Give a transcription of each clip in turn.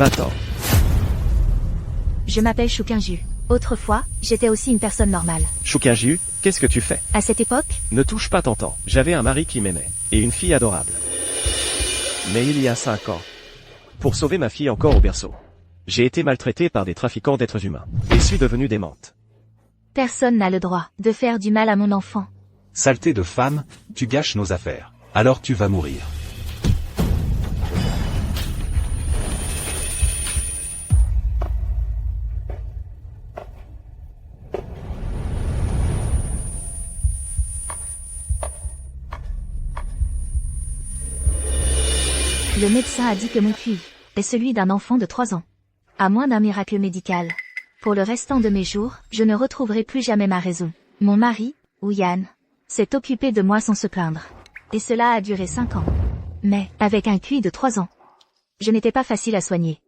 Va-t'en. Je m'appelle Shukinju. Autrefois, j'étais aussi une personne normale. Shukinju, qu'est-ce que tu fais? À cette époque, Ne touche pas Tantan. J'avais un mari qui m'aimait. Et une fille adorable. Mais il y a 5 ans. Pour sauver ma fille encore au berceau. J'ai été maltraité par des trafiquants d'êtres humains. Et suis devenu démente. personne n'a le droit de faire du mal à mon enfant. Saleté de femme, tu gâches nos affaires. Alors tu vas mourir. Le médecin a dit que mon QI est celui d'un enfant de 3 ans. À moins d'un miracle médical. Pour le restant de mes jours, je ne retrouverai plus jamais ma raison. Mon mari, Yann, s'est occupé de moi sans se plaindre. Et cela a duré 5 ans. Mais, avec un QI de 3 ans, je n'étais pas facile à soigner.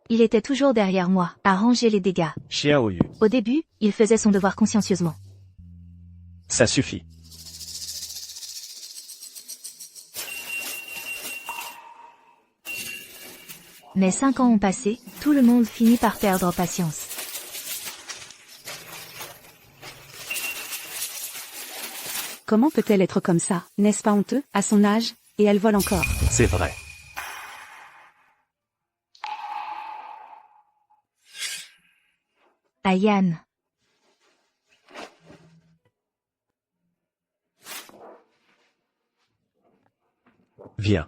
Il était toujours derrière moi, à ranger les dégâts. Xiaoyu. Au début, il faisait son devoir consciencieusement. Ça suffit. Mais 5 ans ont passé, tout le monde finit par perdre patience. Comment peut-elle être comme ça, n'est-ce pas honteux, à son âge, et elle vole encore. C'est vrai. À Yann. Viens.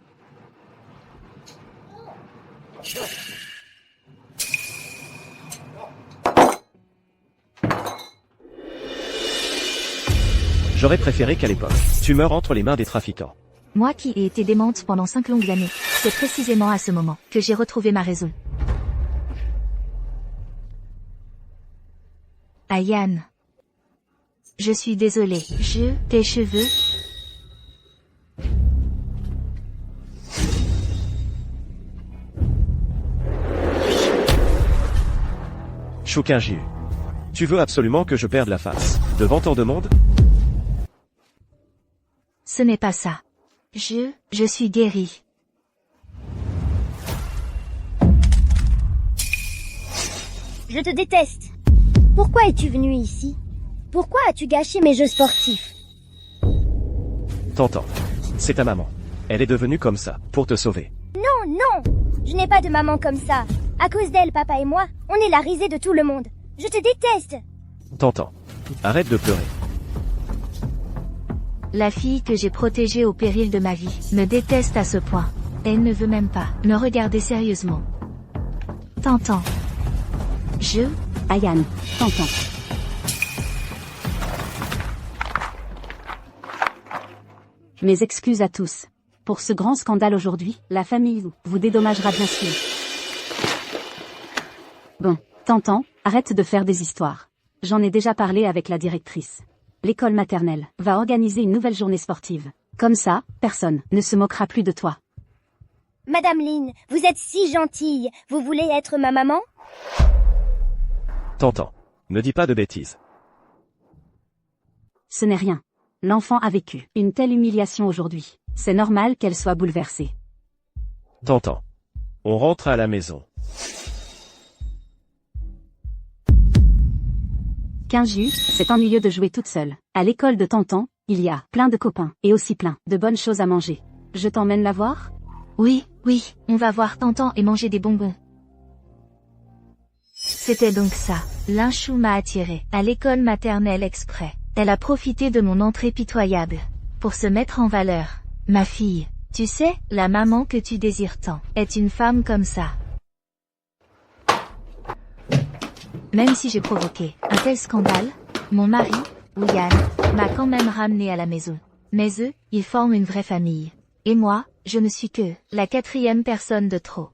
J'aurais préféré qu'à l'époque, tu meurs entre les mains des trafiquants. Moi qui ai été démente pendant 5 longues années, c'est précisément à ce moment que j'ai retrouvé ma raison. À Yann. Je suis désolée. Tes cheveux. Shukinju. Tu veux absolument que je perde la face, devant tant de monde? Ce n'est pas ça. Je suis guérie. Je te déteste. Pourquoi es-tu venu ici? Pourquoi as-tu gâché mes jeux sportifs? T'entends. C'est ta maman. Elle est devenue comme ça, pour te sauver. Non, non! Je n'ai pas de maman comme ça. À cause d'elle, papa et moi, on est la risée de tout le monde. Je te déteste! T'entends. Arrête de pleurer. La fille que j'ai protégée au péril de ma vie me déteste à ce point. Elle ne veut même pas me regarder sérieusement. T'entends. Yann, t'entends. Mes excuses à tous. Pour ce grand scandale aujourd'hui, la famille vous dédommagera bien sûr. Bon, t'entends, arrête de faire des histoires. J'en ai déjà parlé avec la directrice. L'école maternelle va organiser une nouvelle journée sportive. Comme ça, personne ne se moquera plus de toi. Madame Lin, vous êtes si gentille. Vous voulez être ma maman? T'entends. Ne dis pas de bêtises. Ce n'est rien. L'enfant a vécu une telle humiliation aujourd'hui. C'est normal qu'elle soit bouleversée. T'entends. On rentre à la maison. Kinju, c'est ennuyeux de jouer toute seule. À l'école de Tantan, il y a plein de copains, et aussi plein de bonnes choses à manger. Je t'emmène la voir? Oui, on va voir Tantan et manger des bonbons. C'était donc ça. Linchou m'a attirée à l'école maternelle exprès. Elle a profité de mon entrée pitoyable pour se mettre en valeur. Ma fille, tu sais, la maman que tu désires tant est une femme comme ça. Même si j'ai provoqué un tel scandale, mon mari, Yann, m'a quand même ramené à la maison. Mais eux, ils forment une vraie famille. Et moi, je ne suis que la 4e personne de trop.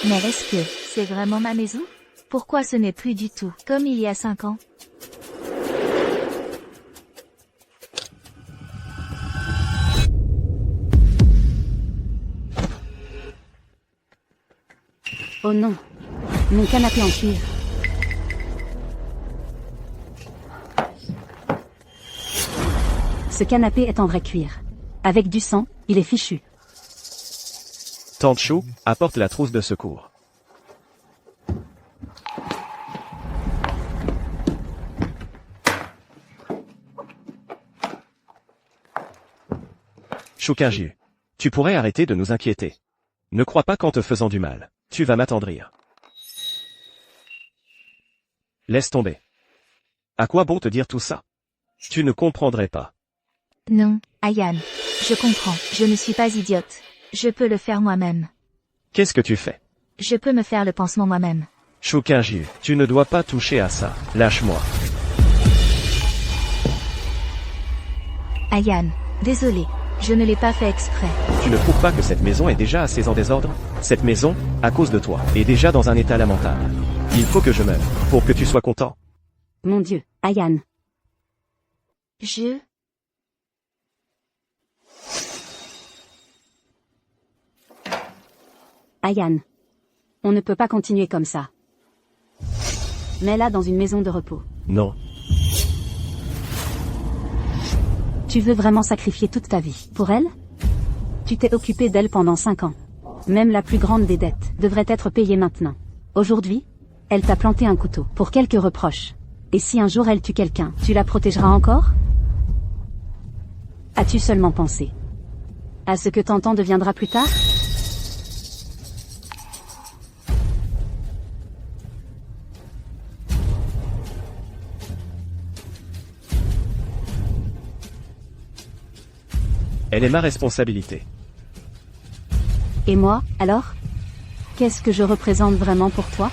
Mais est-ce que c'est vraiment ma maison? Pourquoi ce n'est plus du tout comme il y a 5 ans? Oh non. Mon canapé en cuir. Ce canapé est en vrai cuir. Avec du sang, il est fichu. Tante Chou, apporte la trousse de secours. Choukinju, tu pourrais arrêter de nous inquiéter. Ne crois pas qu'en te faisant du mal, tu vas m'attendrir. Laisse tomber. À quoi bon te dire tout ça? Tu ne comprendrais pas. Non, Ayane. Je comprends, je ne suis pas idiote. Je peux le faire moi-même. Qu'est-ce que tu fais? Je peux me faire le pansement moi-même. Choukinju, tu ne dois pas toucher à ça. Lâche-moi. Ayane, désolé. Je ne l'ai pas fait exprès. Tu ne trouves pas que cette maison est déjà assez en désordre? Cette maison, à cause de toi, est déjà dans un état lamentable. Il faut que je meure, pour que tu sois content. Mon Dieu, Ayane. Ayane. On ne peut pas continuer comme ça. Mets-la dans une maison de repos. Non. Tu veux vraiment sacrifier toute ta vie pour elle? Tu t'es occupé d'elle pendant 5 ans. Même la plus grande des dettes devrait être payée maintenant. Aujourd'hui, elle t'a planté un couteau pour quelques reproches. Et si un jour elle tue quelqu'un, tu la protégeras encore? As-tu seulement pensé à ce que Tantan deviendra plus tard? Elle est ma responsabilité. Et moi, alors? Qu'est-ce que je représente vraiment pour toi?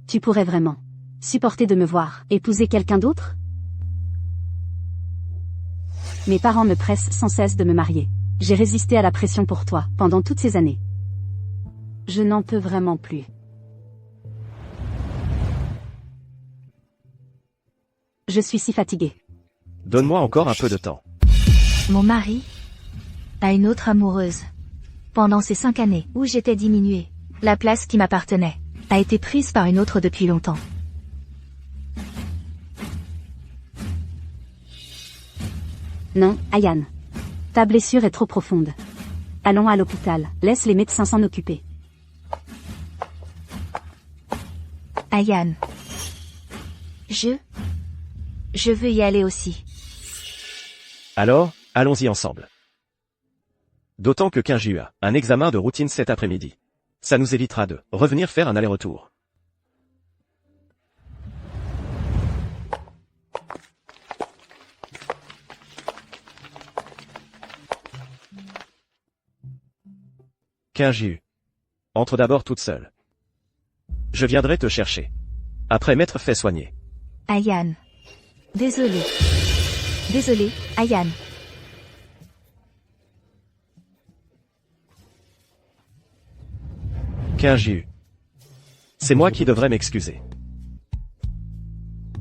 Tu pourrais vraiment supporter de me voir épouser quelqu'un d'autre? Mes parents me pressent sans cesse de me marier. J'ai résisté à la pression pour toi pendant toutes ces années. Je n'en peux vraiment plus. Je suis si fatiguée. Donne-moi encore un peu de temps. Mon mari a une autre amoureuse. Pendant ces 5 années où j'étais diminuée, la place qui m'appartenait a été prise par une autre depuis longtemps. Non, Ayane. Ta blessure est trop profonde. Allons à l'hôpital, laisse les médecins s'en occuper. Ayane. Je veux y aller aussi. Alors, allons-y ensemble. D'autant que Kinju a un examen de routine cet après-midi. Ça nous évitera de revenir faire un aller-retour. Kinju. Entre d'abord toute seule. Je viendrai te chercher. Après m'être fait soigner. Ayane. Désolé. Désolé, Ayane. Kinju. C'est moi qui devrais m'excuser.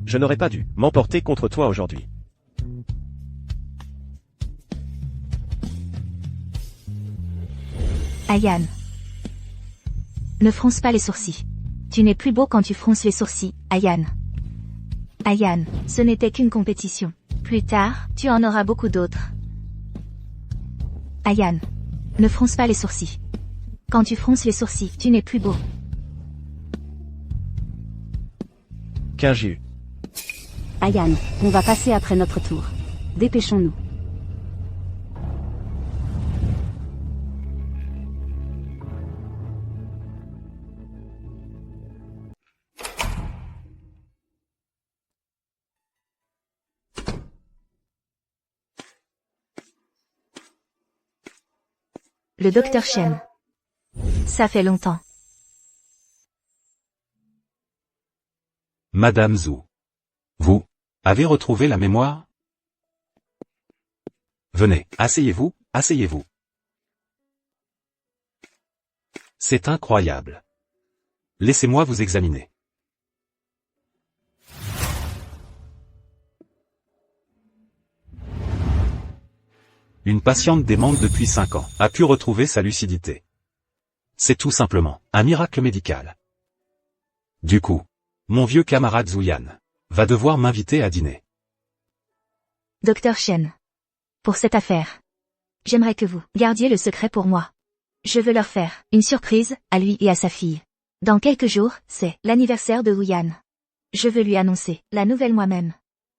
Je n'aurais pas dû m'emporter contre toi aujourd'hui. Ayane. Ne fronce pas les sourcils. Tu n'es plus beau quand tu fronces les sourcils, Ayane. Ayane, ce n'était qu'une compétition. Plus tard, tu en auras beaucoup d'autres. Ayane. Ne fronce pas les sourcils. Quand tu fronces les sourcils, tu n'es plus beau. Kinju. Ayane, on va passer après notre tour. Dépêchons-nous. Le docteur Shen. Ça fait longtemps. Madame Zhou. Vous avez retrouvé la mémoire? Venez, asseyez-vous, asseyez-vous. C'est incroyable. Laissez-moi vous examiner. Une patiente démente depuis 5 ans a pu retrouver sa lucidité. C'est tout simplement un miracle médical. Du coup, mon vieux camarade Zouyan va devoir m'inviter à dîner. Docteur Chen. Pour cette affaire. J'aimerais que vous gardiez le secret pour moi. Je veux leur faire une surprise, à lui et à sa fille. Dans quelques jours, c'est l'anniversaire de Huyan. Je veux lui annoncer la nouvelle moi-même.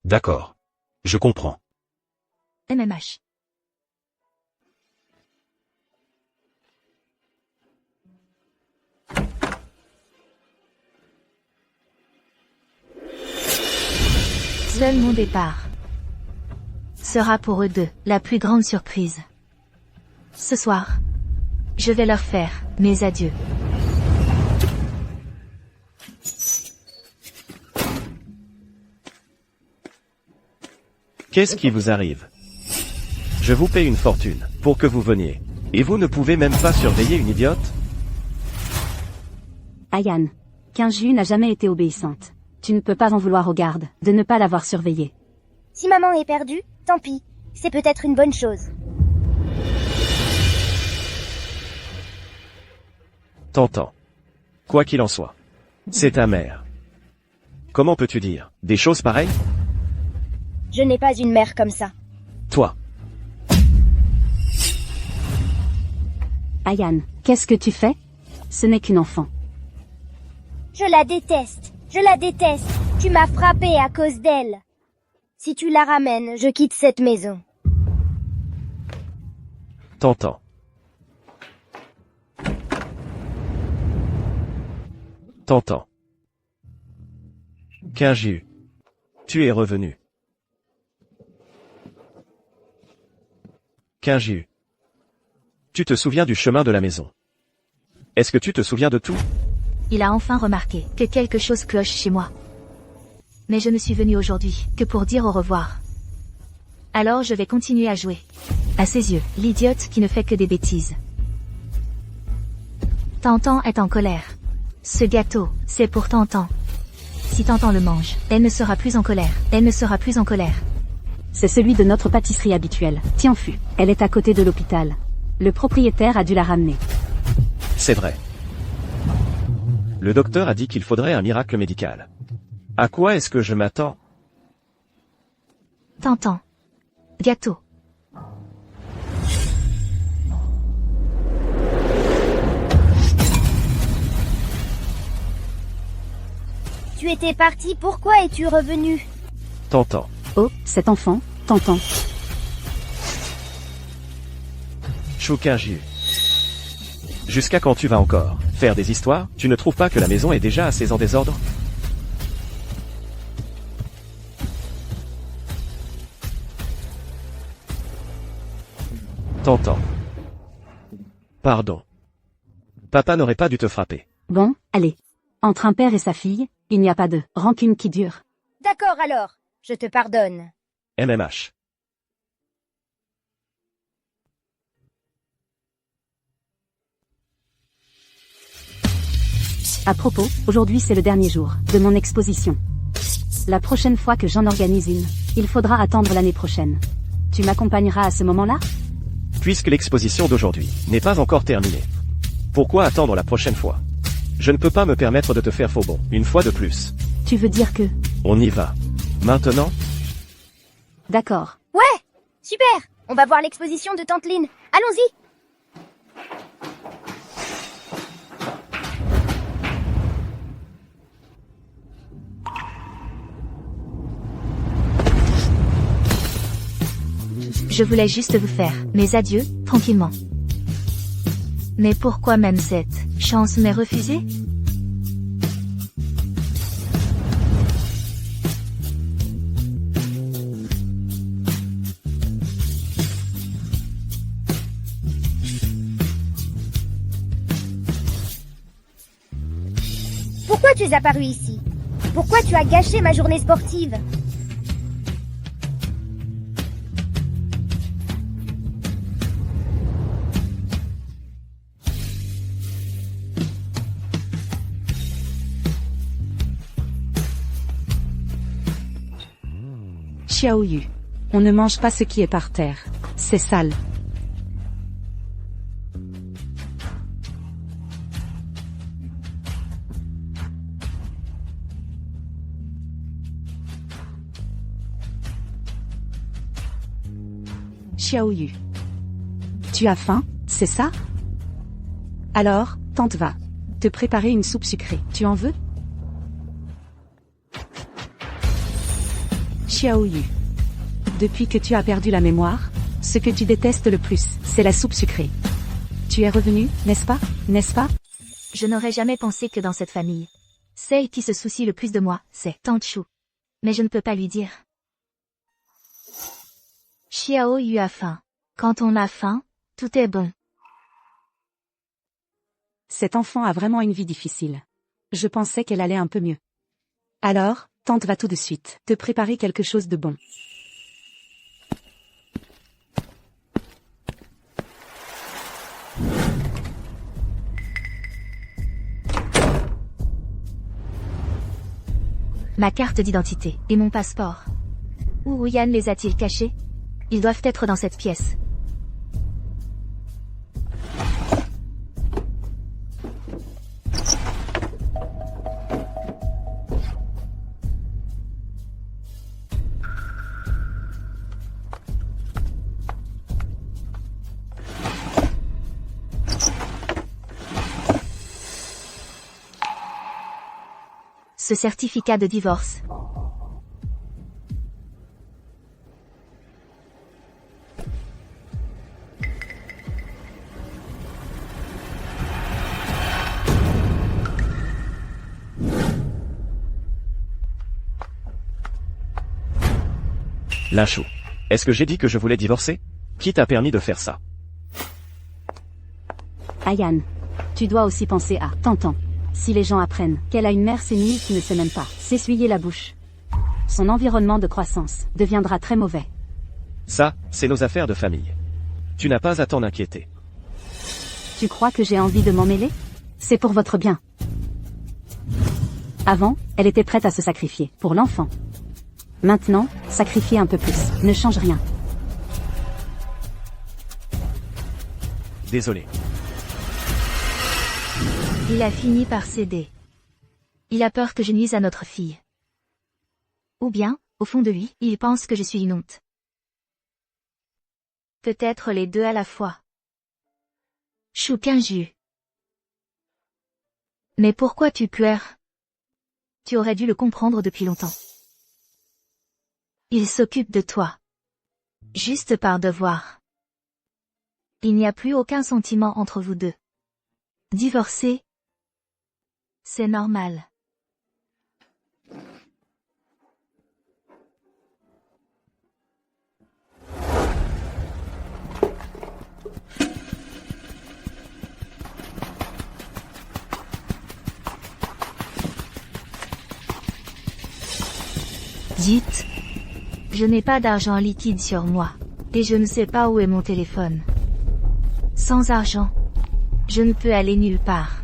D'accord. Je comprends. MMH. Seul mon départ sera pour eux deux la plus grande surprise. Ce soir, je vais leur faire mes adieux. Qu'est-ce qui vous arrive? Je vous paie une fortune pour que vous veniez. Et vous ne pouvez même pas surveiller une idiote? Ayan. Kinju n'a jamais été obéissante. Tu ne peux pas en vouloir aux gardes de ne pas l'avoir surveillée. Si maman est perdue, tant pis. C'est peut-être une bonne chose. T'entends. Quoi qu'il en soit. C'est ta mère. Comment peux-tu dire des choses pareilles? Je n'ai pas une mère comme ça. Toi. Ayan, qu'est-ce que tu fais? Ce n'est qu'une enfant. Je la déteste. Je la déteste. Tu m'as frappé à cause d'elle. Si tu la ramènes, je quitte cette maison. T'entends. T'entends. Kinju. Tu es revenu. Kinju. Tu te souviens du chemin de la maison? Est-ce que tu te souviens de tout? Il a enfin remarqué que quelque chose cloche chez moi. Mais je ne suis venue aujourd'hui que pour dire au revoir. Alors je vais continuer à jouer. À ses yeux, l'idiote qui ne fait que des bêtises. Tantan est en colère. Ce gâteau, c'est pour Tantan. Si Tantan le mange, elle ne sera plus en colère. Elle ne sera plus en colère. C'est celui de notre pâtisserie habituelle. Tianfu. Elle est à côté de l'hôpital. Le propriétaire a dû la ramener. C'est vrai. Le docteur a dit qu'il faudrait un miracle médical. À quoi est-ce que je m'attends? Tantan. Gâteau. Tu étais parti, pourquoi es-tu revenu? T'entends. Oh, cet enfant, Tantan. Chou Kinju. Jusqu'à quand tu vas encore faire des histoires? Tu ne trouves pas que la maison est déjà assez en désordre? T'entends. Pardon. Papa n'aurait pas dû te frapper. Bon, allez. Entre un père et sa fille, il n'y a pas de rancune qui dure. D'accord alors, je te pardonne. MMH. À propos, aujourd'hui c'est le dernier jour de mon exposition. La prochaine fois que j'en organise une, il faudra attendre l'année prochaine. Tu m'accompagneras à ce moment-là? Puisque l'exposition d'aujourd'hui n'est pas encore terminée. Pourquoi attendre la prochaine fois? Je ne peux pas me permettre de te faire faux bond, une fois de plus. Tu veux dire que... On y va. Maintenant? D'accord. Ouais, super. On va voir l'exposition de Tante Lynn. Allons-y. Je voulais juste vous faire mes adieux, tranquillement. Mais pourquoi même cette chance m'est refusée? Pourquoi tu es apparu ici? Pourquoi tu as gâché ma journée sportive? Xiaoyu. On ne mange pas ce qui est par terre. C'est sale. Xiaoyu. Tu as faim, c'est ça? Alors, tante va te préparer une soupe sucrée. Tu en veux? Xiaoyu. Depuis que tu as perdu la mémoire, ce que tu détestes le plus, c'est la soupe sucrée. Tu es revenu, n'est-ce pas? N'est-ce pas? Je n'aurais jamais pensé que dans cette famille, celle qui se soucie le plus de moi, c'est Tante Chou. Mais je ne peux pas lui dire. Xiao Yu a faim. Quand on a faim, tout est bon. Cet enfant a vraiment une vie difficile. Je pensais qu'elle allait un peu mieux. Alors, tante va tout de suite te préparer quelque chose de bon. Ma carte d'identité et mon passeport. Où Yann les a-t-il cachés? Ils doivent être dans cette pièce. Ce certificat de divorce. Lachou. Est-ce que j'ai dit que je voulais divorcer? Qui t'a permis de faire ça? Ayan. Tu dois aussi penser à Tantan. Si les gens apprennent qu'elle a une mère sénile qui ne sait même pas s'essuyer la bouche, son environnement de croissance deviendra très mauvais. Ça, c'est nos affaires de famille. Tu n'as pas à t'en inquiéter. Tu crois que j'ai envie de m'en mêler? C'est pour votre bien. Avant, elle était prête à se sacrifier pour l'enfant. Maintenant, sacrifier un peu plus ne change rien. Désolé. Il a fini par céder. Il a peur que je nuise à notre fille. Ou bien, au fond de lui, il pense que je suis une honte. Peut-être les deux à la fois. Chouquinju. Mais pourquoi tu pleures? Tu aurais dû le comprendre depuis longtemps. Il s'occupe de toi. Juste par devoir. Il n'y a plus aucun sentiment entre vous deux. Divorcer, c'est normal. Dites, je n'ai pas d'argent liquide sur moi, et je ne sais pas où est mon téléphone. Sans argent, je ne peux aller nulle part.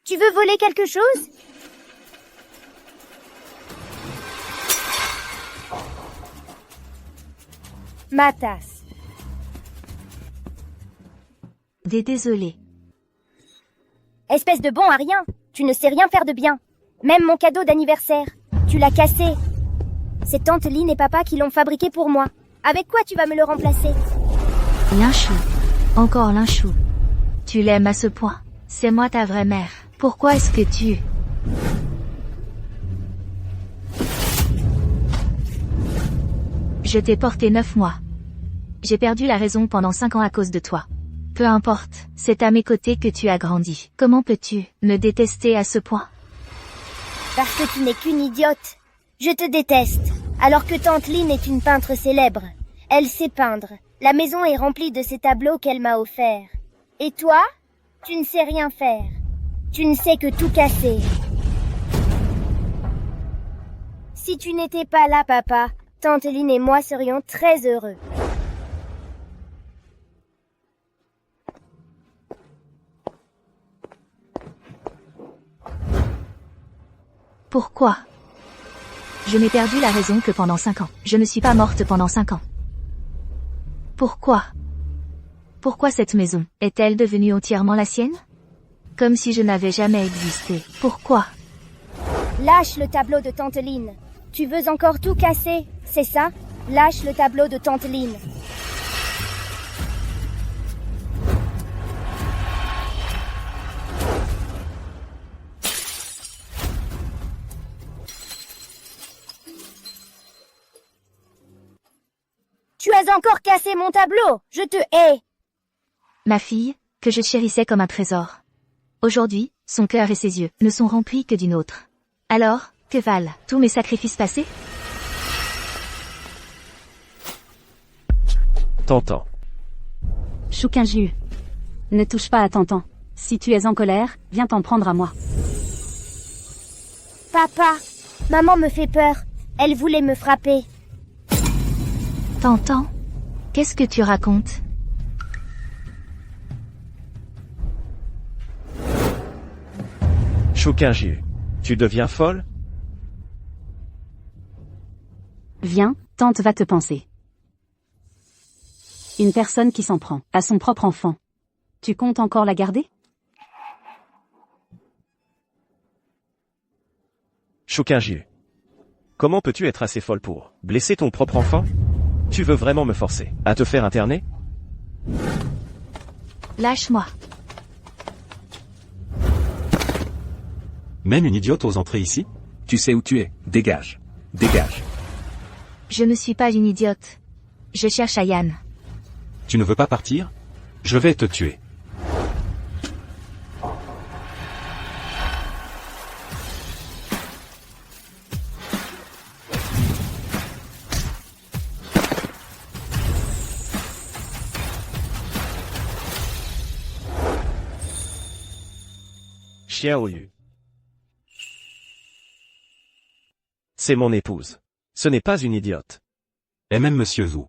Tu veux voler quelque chose? Ma tasse. Désolé. Espèce de bon à rien. Tu ne sais rien faire de bien. Même mon cadeau d'anniversaire. Tu l'as cassé. C'est tante Lynn et papa qui l'ont fabriqué pour moi. Avec quoi tu vas me le remplacer? Linchou. Encore Linchou. Tu l'aimes à ce point. C'est moi ta vraie mère. Pourquoi est-ce que tu... Je t'ai porté 9 mois. J'ai perdu la raison pendant 5 ans à cause de toi. Peu importe, c'est à mes côtés que tu as grandi. Comment peux-tu me détester à ce point? Parce que tu n'es qu'une idiote. Je te déteste. Alors que tante Lynn est une peintre célèbre. Elle sait peindre. La maison est remplie de ces tableaux qu'elle m'a offerts. Et toi? Tu ne sais rien faire. Tu ne sais que tout casser. Si tu n'étais pas là, papa, tante Lynn et moi serions très heureux. Pourquoi? Je n'ai perdu la raison que pendant 5 ans. Je ne suis pas morte pendant 5 ans. Pourquoi? Pourquoi cette maison est-elle devenue entièrement la sienne? Comme si je n'avais jamais existé. Pourquoi? Lâche le tableau de Tante Lynn. Tu veux encore tout casser, c'est ça? Lâche le tableau de Tante Lynn. Tu as encore cassé mon tableau. Je te hais. Ma fille, que je chérissais comme un trésor. Aujourd'hui, son cœur et ses yeux ne sont remplis que d'une autre. Alors, que valent tous mes sacrifices passés? T'entends. Chouquinju. Ne touche pas à Tantan. Si tu es en colère, viens t'en prendre à moi. Papa, maman me fait peur. Elle voulait me frapper. T'entends? Qu'est-ce que tu racontes? Chouquinju. Tu deviens folle? Viens, tante va te penser. Une personne qui s'en prend à son propre enfant. Tu comptes encore la garder? Chouquinju. Comment peux-tu être assez folle pour blesser ton propre enfant? Tu veux vraiment me forcer à te faire interner? Lâche-moi. Même une idiote ose entrer ici? Tu sais où tu es. Dégage. Dégage. Je ne suis pas une idiote. Je cherche Yann. Tu ne veux pas partir? Je vais te tuer. Xiaoyu. C'est mon épouse. Ce n'est pas une idiote. Et même Monsieur Zhu.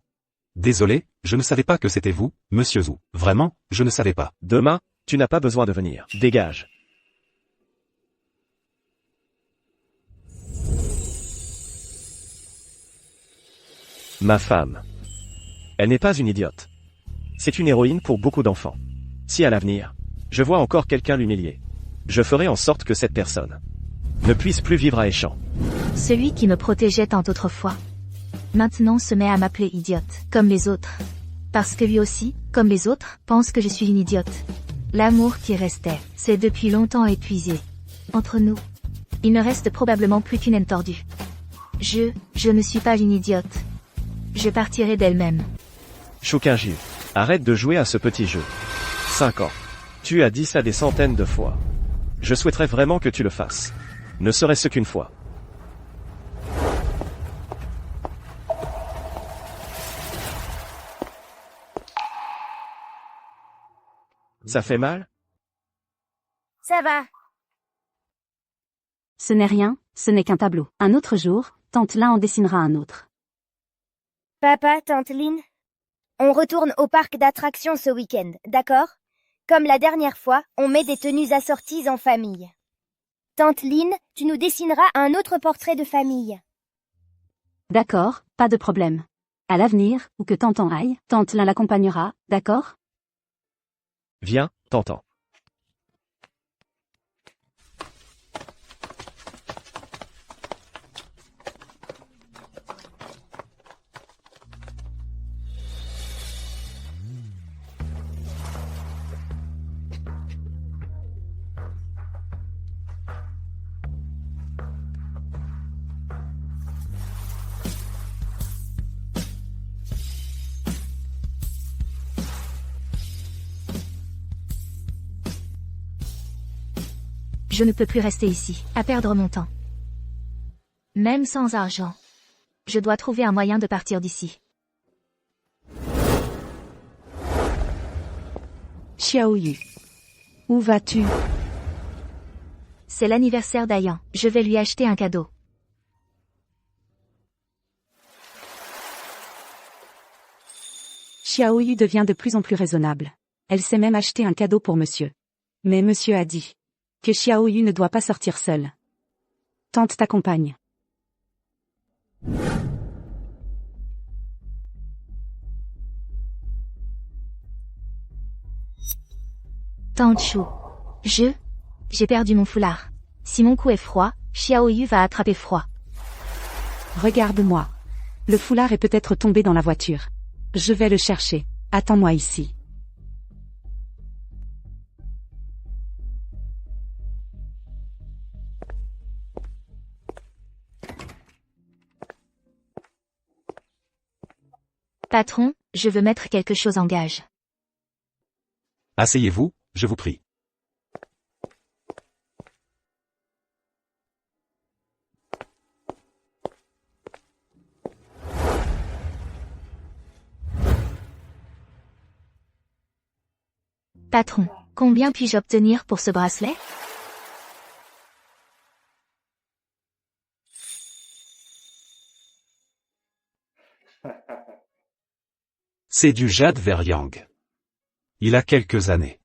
Désolé, je ne savais pas que c'était vous, Monsieur Zhu. Vraiment, je ne savais pas. Demain, tu n'as pas besoin de venir. Dégage. Ma femme. Elle n'est pas une idiote. C'est une héroïne pour beaucoup d'enfants. Si à l'avenir, je vois encore quelqu'un l'humilier, je ferai en sorte que cette personne ne puisse plus vivre à Échamps. Celui qui me protégeait tant autrefois. Maintenant se met à m'appeler idiote, comme les autres. Parce que lui aussi, comme les autres, pense que je suis une idiote. L'amour qui restait, s'est depuis longtemps épuisé. Entre nous, il ne reste probablement plus qu'une haine tordue. Je ne suis pas une idiote. Je partirai d'elle-même. Chouquinju, arrête de jouer à ce petit jeu. 5 ans. Tu as dit ça des centaines de fois. Je souhaiterais vraiment que tu le fasses. Ne serait-ce qu'une fois. Ça fait mal? Ça va. Ce n'est rien, ce n'est qu'un tableau. Un autre jour, tante Lin en dessinera un autre. Papa, Tante Lynn, on retourne au parc d'attractions ce week-end, d'accord? Comme la dernière fois, on met des tenues assorties en famille. Tante Lynn, tu nous dessineras un autre portrait de famille. D'accord, pas de problème. À l'avenir, où que tante en aille, tante Lin l'accompagnera, d'accord? Viens, t'entends. Je ne peux plus rester ici, à perdre mon temps. Même sans argent. Je dois trouver un moyen de partir d'ici. Xiaoyu. Où vas-tu? C'est l'anniversaire d'Ayan. Je vais lui acheter un cadeau. Xiaoyu devient de plus en plus raisonnable. Elle sait même acheter un cadeau pour monsieur. Mais monsieur a dit que Xiaoyu ne doit pas sortir seule. Tante t'accompagne. Tante Chou. J'ai perdu mon foulard. Si mon cou est froid, Xiaoyu va attraper froid. Regarde-moi. Le foulard est peut-être tombé dans la voiture. Je vais le chercher. Attends-moi ici. Patron, je veux mettre quelque chose en gage. Asseyez-vous, je vous prie. Patron, combien puis-je obtenir pour ce bracelet? C'est du jade vert yang. Il a quelques années.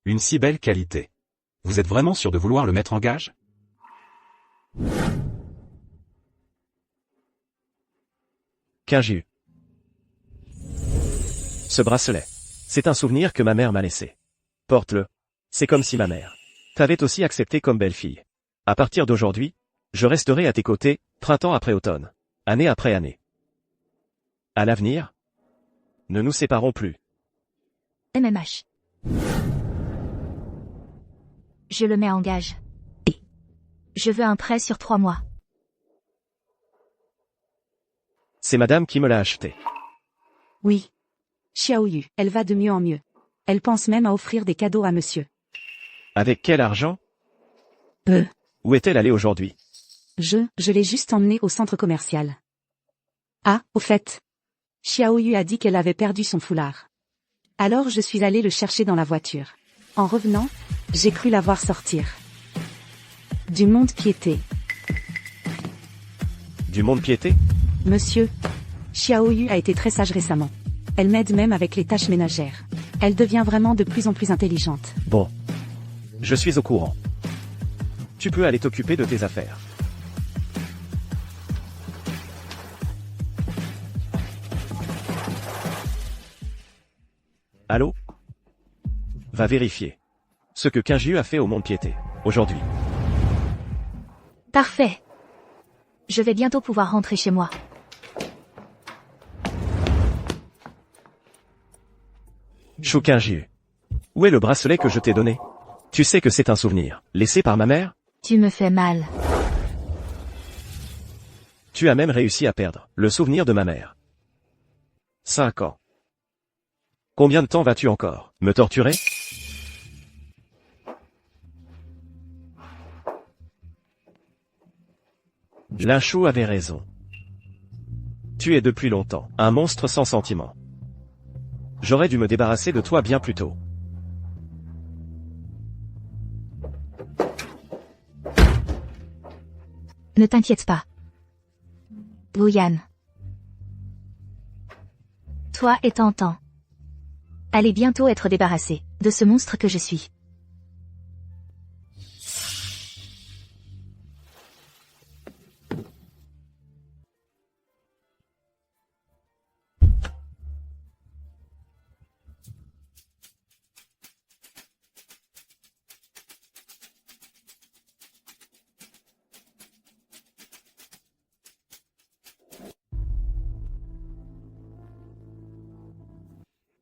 Une si belle qualité. Vous êtes vraiment sûr de vouloir le mettre en gage? Kinju. Ce bracelet. C'est un souvenir que ma mère m'a laissé. Porte-le. C'est comme si ma mère t'avait aussi accepté comme belle-fille. À partir d'aujourd'hui, je resterai à tes côtés, printemps après automne, année après année. À l'avenir, ne nous séparons plus. MMH. Je le mets en gage. Je veux un prêt sur 3 mois. C'est madame qui me l'a acheté. Oui. Xiaoyu, elle va de mieux en mieux. Elle pense même à offrir des cadeaux à monsieur. Avec quel argent? Peu. Où est-elle allée aujourd'hui? Je l'ai juste emmenée au centre commercial. Ah, au fait. Xiaoyu a dit qu'elle avait perdu son foulard. Alors je suis allée le chercher dans la voiture. En revenant, j'ai cru la voir sortir. Du monde piété. Du monde piété? Monsieur, Xiaoyu a été très sage récemment. Elle m'aide même avec les tâches ménagères. Elle devient vraiment de plus en plus intelligente. Bon. Je suis au courant. Tu peux aller t'occuper de tes affaires. Allô? Va vérifier ce que Kinju a fait au monde piété, aujourd'hui. Parfait. Je vais bientôt pouvoir rentrer chez moi. Chou Kinju. Où est le bracelet que je t'ai donné? Tu sais que c'est un souvenir, laissé par ma mère? Tu me fais mal. Tu as même réussi à perdre le souvenir de ma mère. 5 ans. Combien de temps vas-tu encore me torturer? Linchou avait raison. Tu es depuis longtemps un monstre sans sentiment. J'aurais dû me débarrasser de toi bien plus tôt. Ne t'inquiète pas. Wuyan. Toi et Tantan. Allez bientôt être débarrassé de ce monstre que je suis.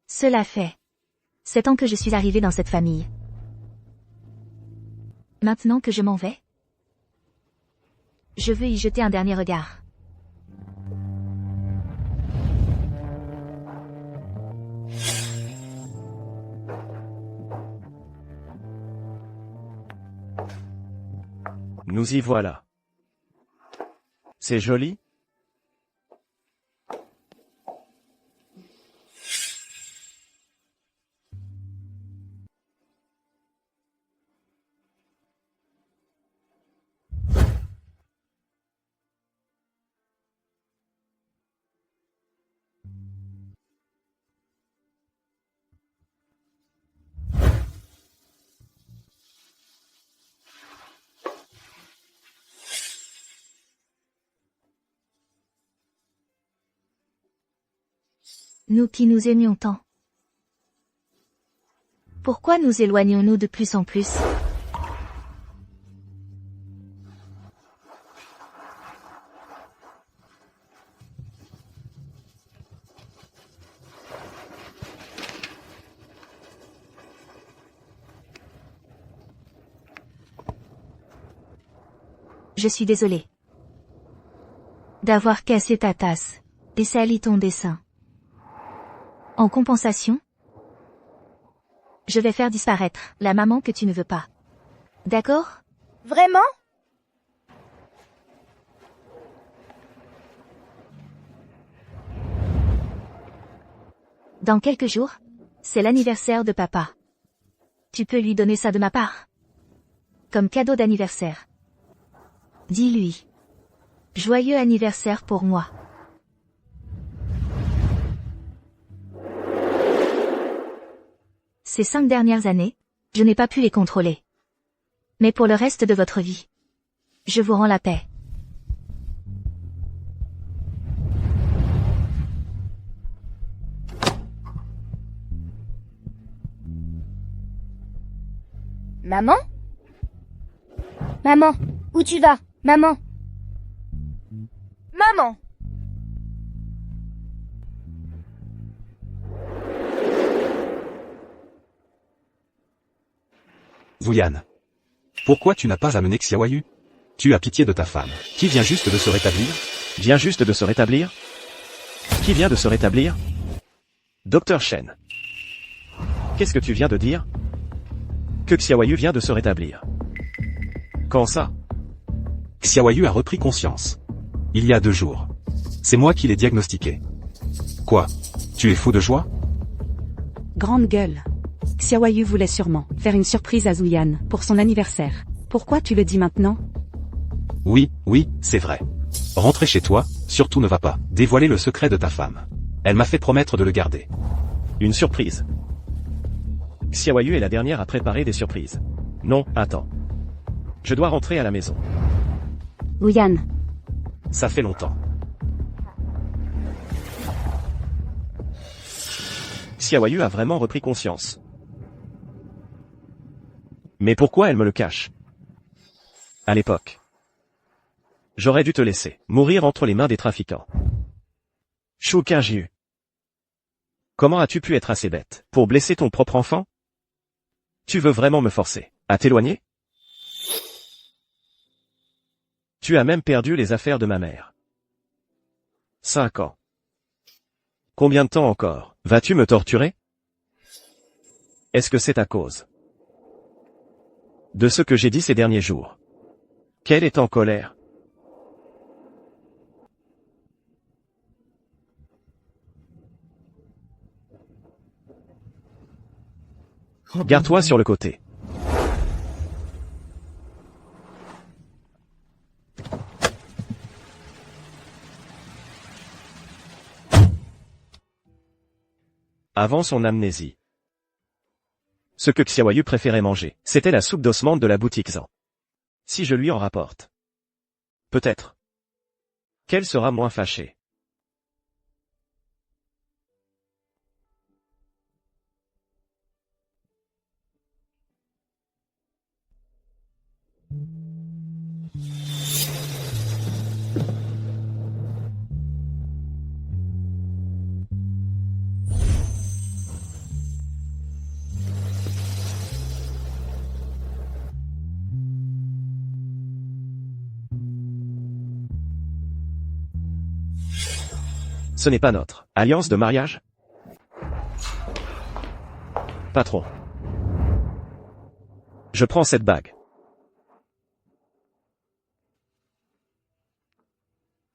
Cela fait 7 ans que je suis arrivée dans cette famille. Maintenant que je m'en vais, je veux y jeter un dernier regard. Nous y voilà. C'est joli? Nous qui nous aimions tant. Pourquoi nous éloignons-nous de plus en plus? Je suis désolée d'avoir cassé ta tasse et sali ton dessin. En compensation, je vais faire disparaître la maman que tu ne veux pas. D'accord? Vraiment? Dans quelques jours, c'est l'anniversaire de papa. Tu peux lui donner ça de ma part. Comme cadeau d'anniversaire. Dis-lui. Joyeux anniversaire pour moi. Ces 5 dernières années, je n'ai pas pu les contrôler. Mais pour le reste de votre vie, je vous rends la paix. Maman? Maman, où tu vas? Maman? Maman! Zuyan. Pourquoi tu n'as pas amené Xiaoyu? Tu as pitié de ta femme, qui vient juste de se rétablir? Vient juste de se rétablir? Qui vient de se rétablir? Docteur Shen. Qu'est-ce que tu viens de dire? Que Xiaoyu vient de se rétablir. Quand ça? Xiaoyu a repris conscience. Il y a 2 jours. C'est moi qui l'ai diagnostiqué. Quoi? Tu es fou de joie? Grande gueule. Xiaoyu voulait sûrement faire une surprise à Zuyan pour son anniversaire. Pourquoi tu le dis maintenant? Oui, c'est vrai. Rentrez chez toi, surtout ne va pas dévoiler le secret de ta femme. Elle m'a fait promettre de le garder. Une surprise. Xiaoyu est la dernière à préparer des surprises. Non, attends. Je dois rentrer à la maison. Zuyan, Ça fait longtemps. Xiaoyu a vraiment repris conscience. Mais pourquoi elle me le cache? À l'époque, j'aurais dû te laisser mourir entre les mains des trafiquants. Shu Qingjiu. Comment as-tu pu être assez bête pour blesser ton propre enfant? Tu veux vraiment me forcer à t'éloigner? Tu as même perdu les affaires de ma mère. 5 ans. Combien de temps encore vas-tu me torturer? Est-ce que c'est à cause de ce que j'ai dit ces derniers jours qu'elle est en colère? Garde-toi sur le côté. Avant son amnésie, ce que Xiaoyu préférait manger, c'était la soupe d'ossements de la boutique Zan. Si je lui en rapporte, peut-être qu'elle sera moins fâchée. Ce n'est pas notre alliance de mariage? Patron. Je prends cette bague.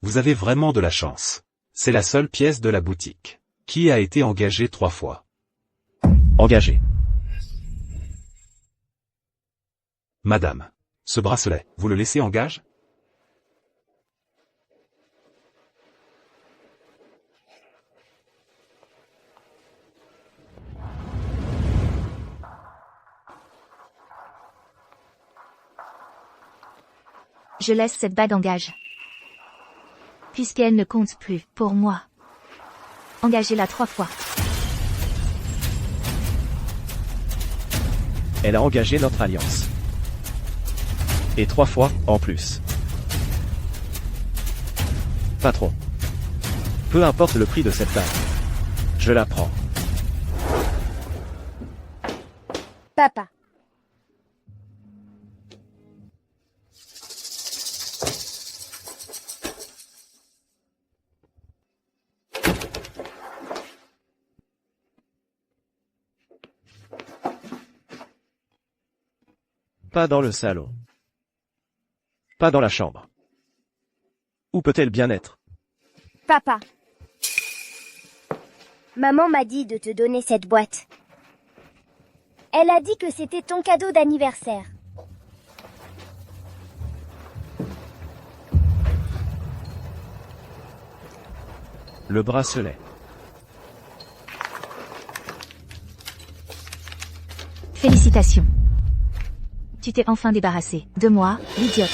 Vous avez vraiment de la chance. C'est la seule pièce de la boutique qui a été engagée 3 fois. Engagé. Madame, ce bracelet, vous le laissez en gage? Je laisse cette bague en gage. Puisqu'elle ne compte plus pour moi. engagé-la 3 fois. Elle a engagé notre alliance. Et 3 fois, en plus. Patron. Peu importe le prix de cette bague. Je la prends. Papa. Pas dans le salon. Pas dans la chambre. Où peut-elle bien être? Papa. Maman m'a dit de te donner cette boîte. Elle a dit que c'était ton cadeau d'anniversaire. Le bracelet. Félicitations. Tu t'es enfin débarrassé de moi, l'idiote.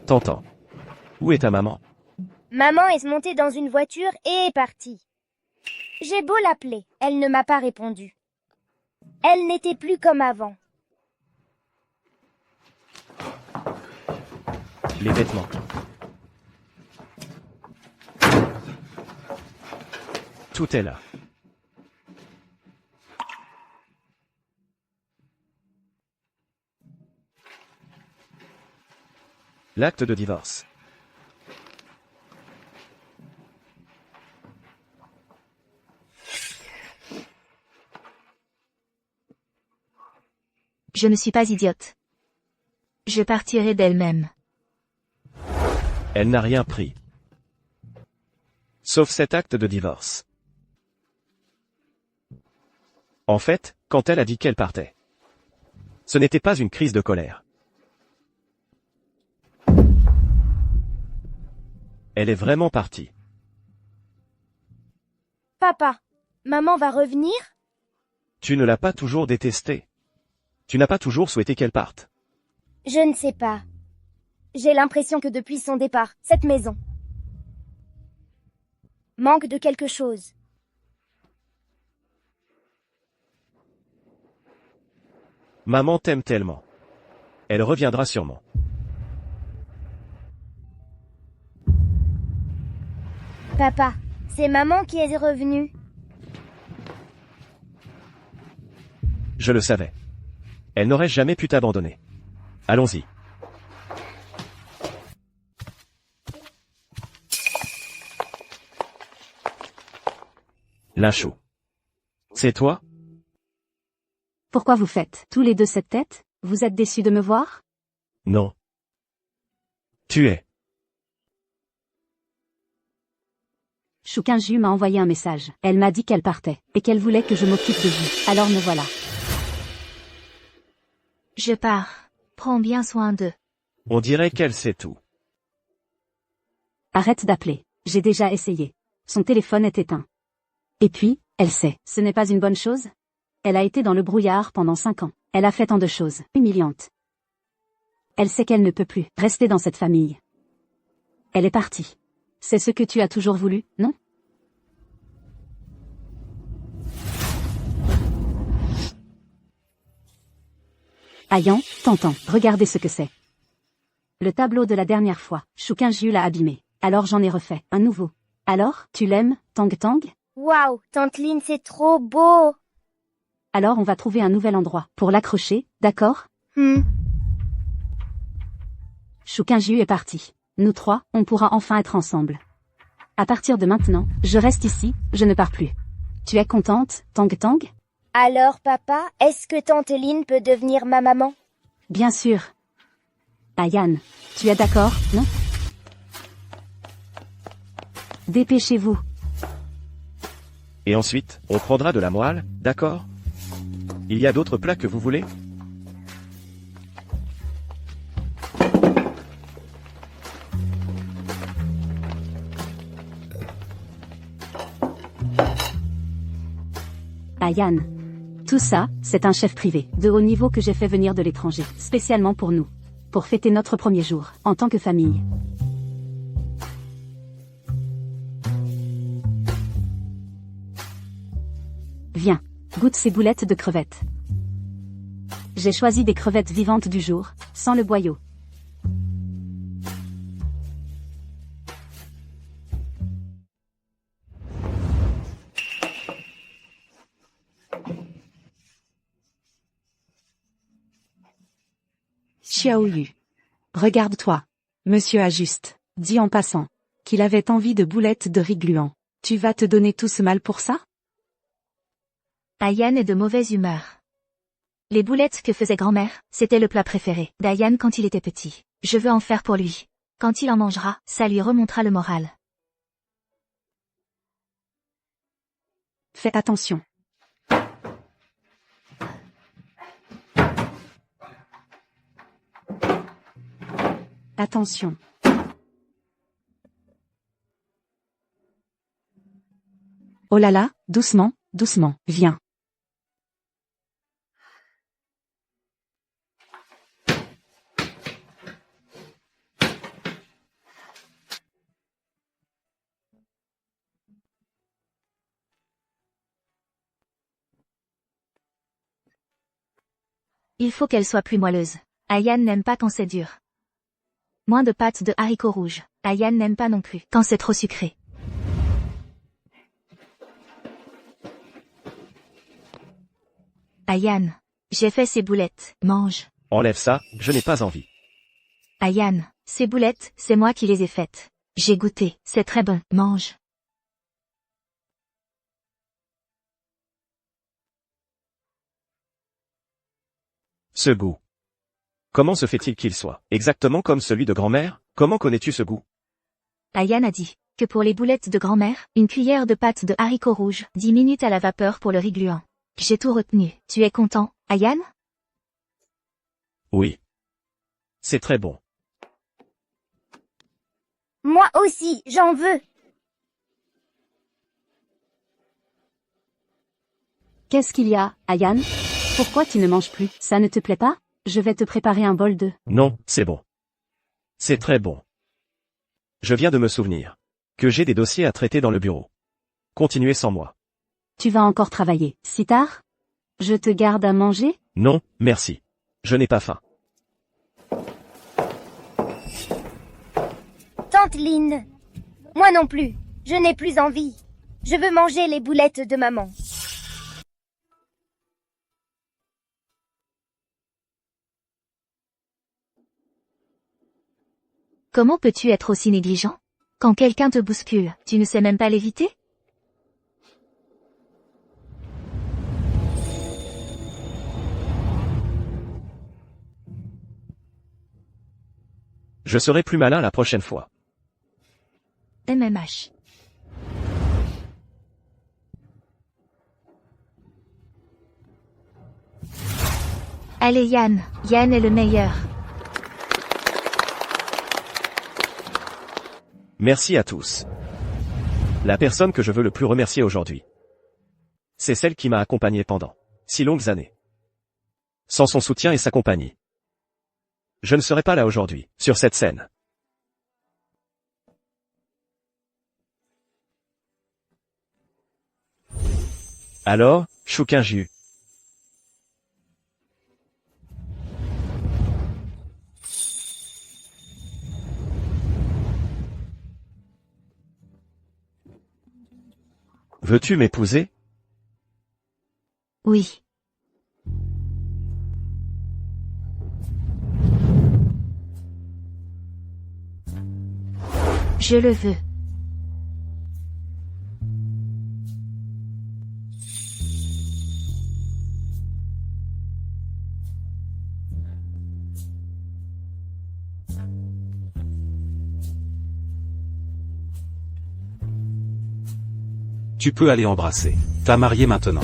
T'entends. Où est ta maman? Maman est montée dans une voiture et est partie. J'ai beau l'appeler, elle ne m'a pas répondu. Elle n'était plus comme avant. Les vêtements. Tout est là. L'acte de divorce. Je ne suis pas idiote. Je partirai d'elle-même. Elle n'a rien pris. Sauf cet acte de divorce. En fait, quand elle a dit qu'elle partait, ce n'était pas une crise de colère. Elle est vraiment partie. Papa, maman va revenir? Tu ne l'as pas toujours détestée. Tu n'as pas toujours souhaité qu'elle parte. Je ne sais pas. J'ai l'impression que depuis son départ, cette maison manque de quelque chose. Maman t'aime tellement. Elle reviendra sûrement. Papa, c'est maman qui est revenue. Je le savais. Elle n'aurait jamais pu t'abandonner. Allons-y. Lachaud. C'est toi? Pourquoi vous faites tous les deux cette tête? Vous êtes déçus de me voir? Non. Tu es. Shukinju m'a envoyé un message. Elle m'a dit qu'elle partait, et qu'elle voulait que je m'occupe de vous. Alors me voilà. Je pars. Prends bien soin d'eux. On dirait qu'elle sait tout. Arrête d'appeler. J'ai déjà essayé. Son téléphone est éteint. Et puis, elle sait. Ce n'est pas une bonne chose? Elle a été dans le brouillard pendant 5 ans. Elle a fait tant de choses humiliantes. Elle sait qu'elle ne peut plus rester dans cette famille. Elle est partie. C'est ce que tu as toujours voulu, non? Ayan, t'entends, regardez ce que c'est. Le tableau de la dernière fois, Shukinju l'a abîmé. Alors j'en ai refait un nouveau. Alors, tu l'aimes, Tang Tang? Waouh, Tante Lin, c'est trop beau. Alors on va trouver un nouvel endroit pour l'accrocher, d'accord? Shukinju est parti. Nous 3, on pourra enfin être ensemble. À partir de maintenant, je reste ici, je ne pars plus. Tu es contente, Tang Tang? Alors, papa, est-ce que Tante Lin peut devenir ma maman? Bien sûr. Ayan, tu es d'accord, non? Dépêchez-vous. Et ensuite, on prendra de la moelle, d'accord? Il y a d'autres plats que vous voulez? Ayan. Tout ça, c'est un chef privé, de haut niveau que j'ai fait venir de l'étranger, spécialement pour nous. Pour fêter notre premier jour, en tant que famille. Viens, goûte ces boulettes de crevettes. J'ai choisi des crevettes vivantes du jour, sans le boyau. Xiaoyu. Regarde-toi. Monsieur a juste dit en passant qu'il avait envie de boulettes de riz gluant. Tu vas te donner tout ce mal pour ça? Ayan est de mauvaise humeur. Les boulettes que faisait grand-mère, c'était le plat préféré d'Ayan quand il était petit. Je veux en faire pour lui. Quand il en mangera, ça lui remontera le moral. Fais attention. Attention. Oh là là, doucement, doucement, viens. Il faut qu'elle soit plus moelleuse. Ayan n'aime pas quand c'est dur. Moins de pâtes de haricots rouges. Ayan n'aime pas non plus quand c'est trop sucré. Ayan, j'ai fait ces boulettes, mange. Enlève ça, je n'ai pas envie. Ayan, ces boulettes, c'est moi qui les ai faites. J'ai goûté, c'est très bon, mange. Ce goût. Comment se fait-il qu'il soit exactement comme celui de grand-mère? Comment connais-tu ce goût? Ayan a dit que pour les boulettes de grand-mère, une cuillère de pâte de haricots rouges, 10 minutes à la vapeur pour le riz gluant. J'ai tout retenu. Tu es content, Ayan? Oui. C'est très bon. Moi aussi, j'en veux. Qu'est-ce qu'il y a, Ayan? Pourquoi tu ne manges plus? Ça ne te plaît pas? Je vais te préparer un bol de... Non, c'est bon. C'est très bon. Je viens de me souvenir que j'ai des dossiers à traiter dans le bureau. Continuez sans moi. Tu vas encore travailler, si tard? Je te garde à manger? Non, merci. Je n'ai pas faim. Tante Lynn. Moi non plus. Je n'ai plus envie. Je veux manger les boulettes de maman. Comment peux-tu être aussi négligent? Quand quelqu'un te bouscule, tu ne sais même pas l'éviter? Je serai plus malin la prochaine fois. MMH. Allez Yann, Yann est le meilleur. Merci à tous. La personne que je veux le plus remercier aujourd'hui, c'est celle qui m'a accompagné pendant si longues années. Sans son soutien et sa compagnie, je ne serais pas là aujourd'hui, sur cette scène. Alors, Shukinju. Veux-tu m'épouser? Oui. Je le veux. Tu peux aller embrasser ta mariée maintenant.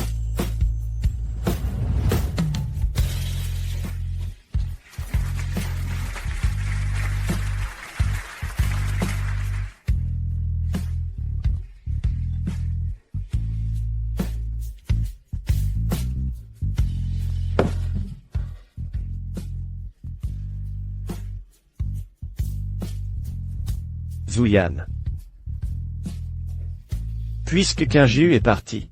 Zuyan. Puisque Kinju est parti,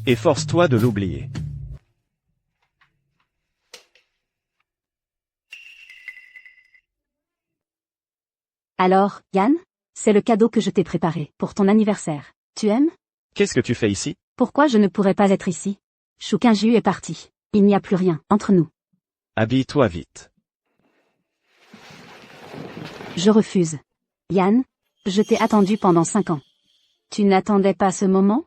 Et force-toi de l'oublier. Alors, Yann, c'est le cadeau que je t'ai préparé pour ton anniversaire. Tu aimes? Qu'est-ce que tu fais ici? Pourquoi je ne pourrais pas être ici? Choukinju est parti. Il n'y a plus rien entre nous. Habille-toi vite. Je refuse. Yann, je t'ai attendu pendant 5 ans. Tu n'attendais pas ce moment?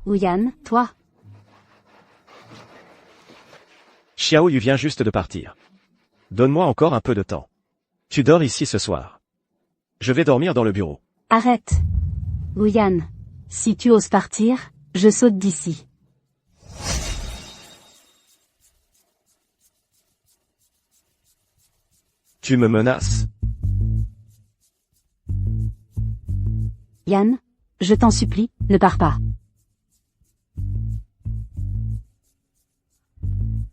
Ou Yann, toi? Xiao Yu vient juste de partir. Donne-moi encore un peu de temps. Tu dors ici ce soir. Je vais dormir dans le bureau. Arrête. Ou Yann, si tu oses partir, je saute d'ici. Tu me menaces. Yann, je t'en supplie, ne pars pas.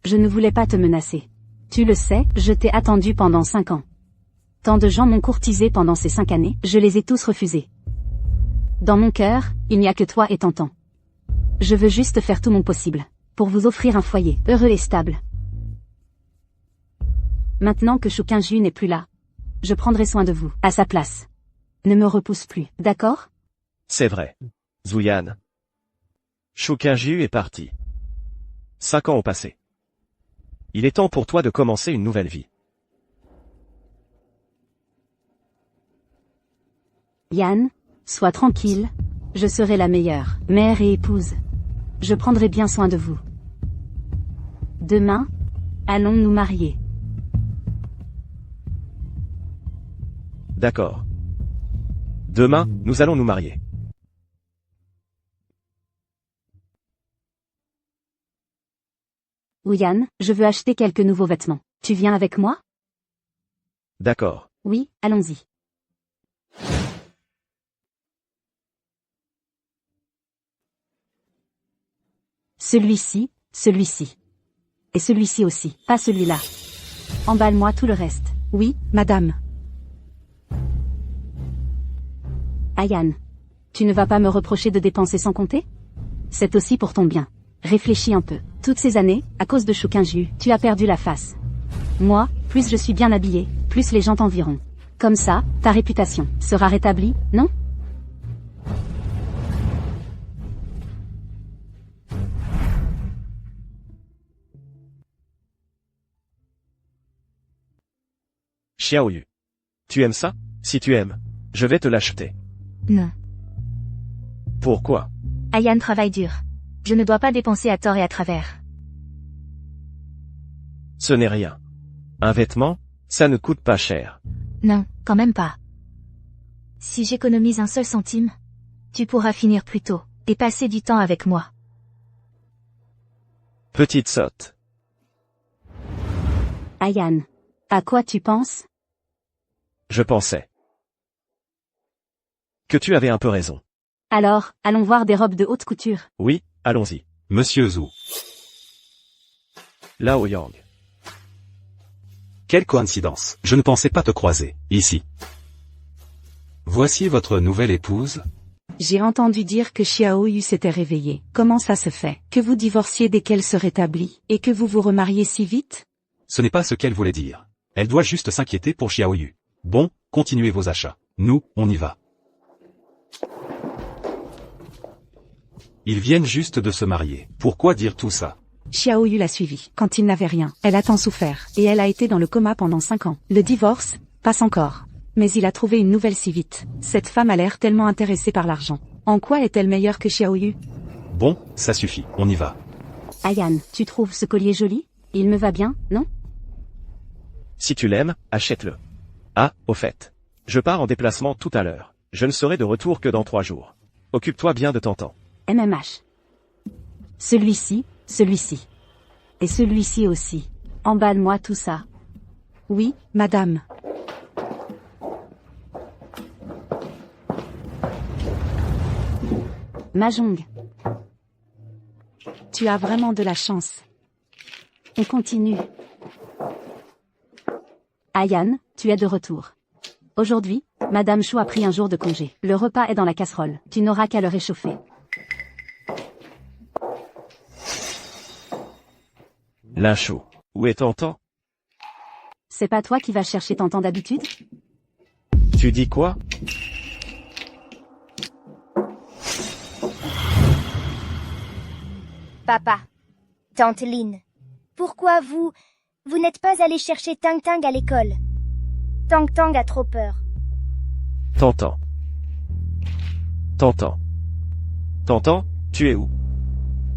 Je ne voulais pas te menacer. Tu le sais, je t'ai attendu pendant 5 ans. Tant de gens m'ont courtisé pendant ces 5 années, je les ai tous refusés. Dans mon cœur, il n'y a que toi et Tantan. Je veux juste faire tout mon possible, pour vous offrir un foyer, heureux et stable. Maintenant que Choukinju n'est plus là, je prendrai soin de vous, à sa place. Ne me repousse plus, d'accord? C'est vrai. Zuyan. Choukinju est parti. 5 ans ont passé. Il est temps pour toi de commencer une nouvelle vie. Yann, sois tranquille, je serai la meilleure mère et épouse. Je prendrai bien soin de vous. Demain, allons nous marier. D'accord. Demain, nous allons nous marier. Ou Yann, je veux acheter quelques nouveaux vêtements. Tu viens avec moi? D'accord. Oui, allons-y. Celui-ci, celui-ci. Et celui-ci aussi, pas celui-là. Emballe-moi tout le reste. Oui, madame. Yann, tu ne vas pas me reprocher de dépenser sans compter? C'est aussi pour ton bien. Réfléchis un peu. Toutes ces années, à cause de Choukinju, tu as perdu la face. Moi, plus je suis bien habillée, plus les gens t'envieront. Comme ça, ta réputation sera rétablie, non? Xiao Yu. Tu aimes ça? Si tu aimes, je vais te l'acheter. Non. Pourquoi? Yann travaille dur. Je ne dois pas dépenser à tort et à travers. Ce n'est rien. Un vêtement, ça ne coûte pas cher. Non, quand même pas. Si j'économise un seul centime, tu pourras finir plus tôt, et passer du temps avec moi. Petite sotte. Yann, à quoi tu penses? Je pensais que tu avais un peu raison. Alors, allons voir des robes de haute couture. Oui, allons-y. Monsieur Zhu. Lao Yang. Quelle coïncidence. Je ne pensais pas te croiser, ici. Voici votre nouvelle épouse. J'ai entendu dire que Xiao Yu s'était réveillée. Comment ça se fait que vous divorciez dès qu'elle se rétablit, et que vous vous remariez si vite? Ce n'est pas ce qu'elle voulait dire. Elle doit juste s'inquiéter pour Xiao Yu. Bon, continuez vos achats. Nous, on y va. Ils viennent juste de se marier. Pourquoi dire tout ça? Xiao Yu l'a suivi, quand il n'avait rien. Elle a tant souffert, et elle a été dans le coma pendant 5 ans. Le divorce, passe encore. Mais il a trouvé une nouvelle si vite. Cette femme a l'air tellement intéressée par l'argent. En quoi est-elle meilleure que Xiao Yu? Bon, ça suffit, on y va. Yann, tu trouves ce collier joli? Il me va bien, non? Si tu l'aimes, achète-le. Ah, au fait. Je pars en déplacement tout à l'heure. Je ne serai de retour que dans 3 jours. Occupe-toi bien de Tantan. MMH. Celui-ci, celui-ci. Et celui-ci aussi. Emballe-moi tout ça. Oui, madame. Mahjong. Tu as vraiment de la chance. On continue. Ayan, tu es de retour. Aujourd'hui, Madame Chou a pris un jour de congé. Le repas est dans la casserole. Tu n'auras qu'à le réchauffer. Lin Chou. Où est Tantan? C'est pas toi qui vas chercher Tantan d'habitude? Tu dis quoi? Papa, tante Lynn, pourquoi vous n'êtes pas allé chercher Tang Tang à l'école? Tang Tang a trop peur. Tantan. Tantan. Tantan, tu es où?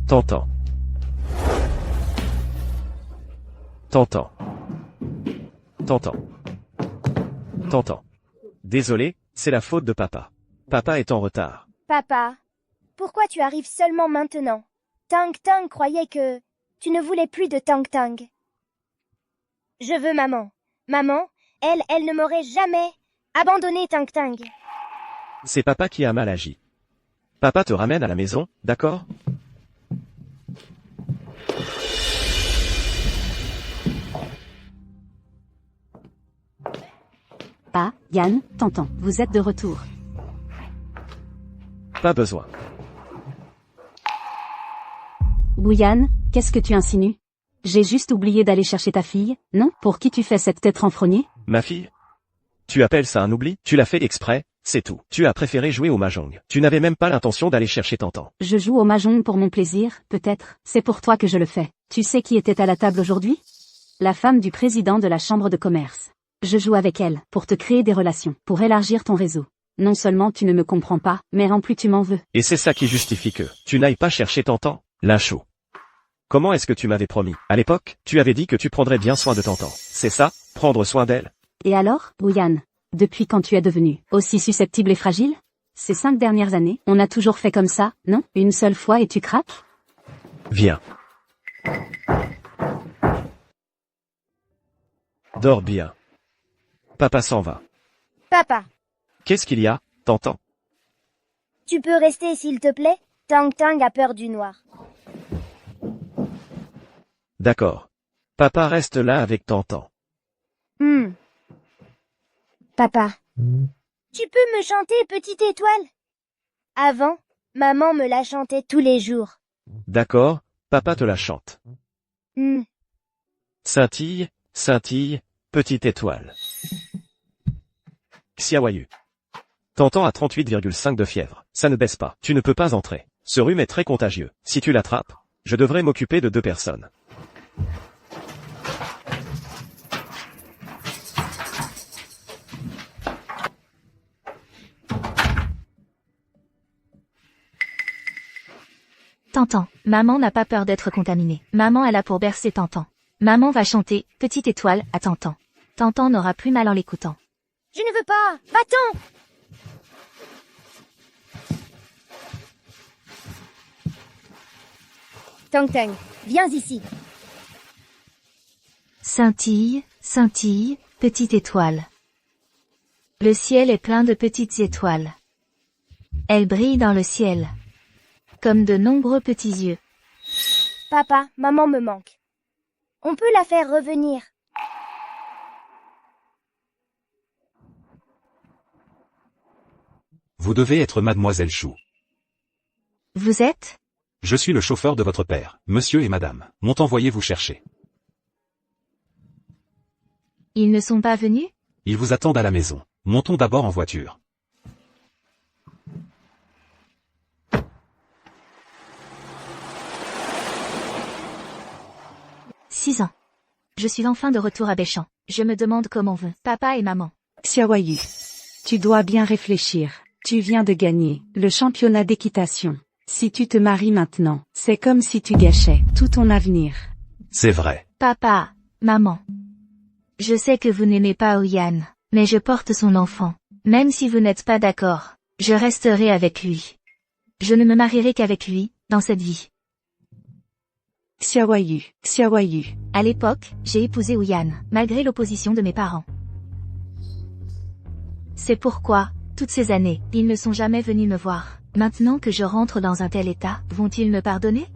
Tantan. Tantan. Tantan. Tantan. Désolé, c'est la faute de papa. Papa est en retard. Papa, pourquoi tu arrives seulement maintenant? Tang Tang croyait que tu ne voulais plus de Tang Tang. Je veux maman. Maman, elle ne m'aurait jamais abandonné Tang Tang. C'est papa qui a mal agi. Papa te ramène à la maison, d'accord? Ah, Yann, Tantan, vous êtes de retour. Pas besoin. Yann, qu'est-ce que tu insinues? J'ai juste oublié d'aller chercher ta fille, non? Pour qui tu fais cette tête renfrognée? Ma fille? Tu appelles ça un oubli? Tu l'as fait exprès, c'est tout. Tu as préféré jouer au mahjong. Tu n'avais même pas l'intention d'aller chercher Tantan. Je joue au mahjong pour mon plaisir, peut-être. C'est pour toi que je le fais. Tu sais qui était à la table aujourd'hui? La femme du président de la chambre de commerce. Je joue avec elle, pour te créer des relations, pour élargir ton réseau. Non seulement tu ne me comprends pas, mais en plus tu m'en veux. Et c'est ça qui justifie que tu n'ailles pas chercher Tantan? Lin Chou. Comment est-ce que tu m'avais promis? À l'époque, tu avais dit que tu prendrais bien soin de Tantan. C'est ça, prendre soin d'elle? Et alors, Yann, depuis quand tu es devenu aussi susceptible et fragile? Ces 5 dernières années, on a toujours fait comme ça, non? Une seule fois et tu craques? Viens. Dors bien. Papa s'en va. Papa, Qu'est-ce qu'il y a, Tantan? tu peux rester s'il te plaît? Tang Tang a peur du noir. D'accord. Papa reste là avec Tantan. Papa, tu peux me chanter Petite Étoile? Avant, maman me la chantait tous les jours. D'accord, papa te la chante. Hmm. Scintille, scintille, petite étoile. Xiaoyu. Tantan a 38,5 de fièvre. Ça ne baisse pas. Tu ne peux pas entrer. Ce rhume est très contagieux. Si tu l'attrapes, je devrais m'occuper de 2 personnes. Tantan, maman n'a pas peur d'être contaminée. Maman est là pour bercer Tantan. Maman va chanter Petite Étoile à Tantan. Tantan n'aura plus mal en l'écoutant. Je ne veux pas. Va-t'en. Tang Tang, viens ici. Scintille, scintille, petite étoile. Le ciel est plein de petites étoiles. Elles brillent dans le ciel. Comme de nombreux petits yeux. Papa, maman me manque. On peut la faire revenir. Vous devez être Mademoiselle Chou. Vous êtes? Je suis le chauffeur de votre père, monsieur et madame, m'ont envoyé vous chercher. Ils ne sont pas venus? Ils vous attendent à la maison. Montons d'abord en voiture. 6 ans. Je suis enfin de retour à Béchamp. Je me demande comment vont papa et maman. Xiaoyu. Tu dois bien réfléchir. Tu viens de gagner le championnat d'équitation. Si tu te maries maintenant, c'est comme si tu gâchais tout ton avenir. C'est vrai. Papa, maman. Je sais que vous n'aimez pas Oyan, mais je porte son enfant. Même si vous n'êtes pas d'accord, je resterai avec lui. Je ne me marierai qu'avec lui, dans cette vie. Xiaoyu. À l'époque, j'ai épousé Oyan, malgré l'opposition de mes parents. C'est pourquoi, toutes ces années, ils ne sont jamais venus me voir. Maintenant que je rentre dans un tel état, vont-ils me pardonner?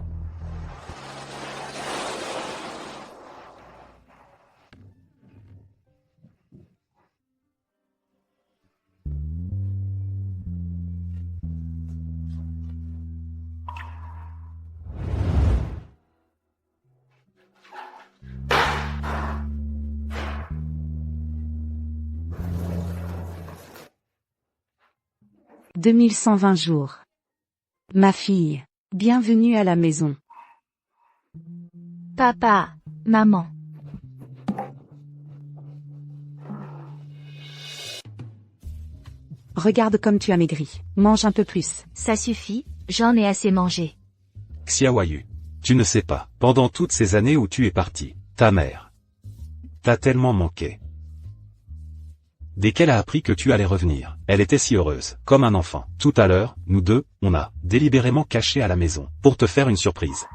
2120 jours. Ma fille, bienvenue à la maison. Papa, maman. Regarde comme tu as maigri. Mange un peu plus. Ça suffit, j'en ai assez mangé. Xiaoyu. Tu ne sais pas, pendant toutes ces années où tu es parti, ta mère t'a tellement manqué. Dès qu'elle a appris que tu allais revenir, elle était si heureuse, comme un enfant. Tout à l'heure, nous deux, on a délibérément caché à la maison, pour te faire une surprise.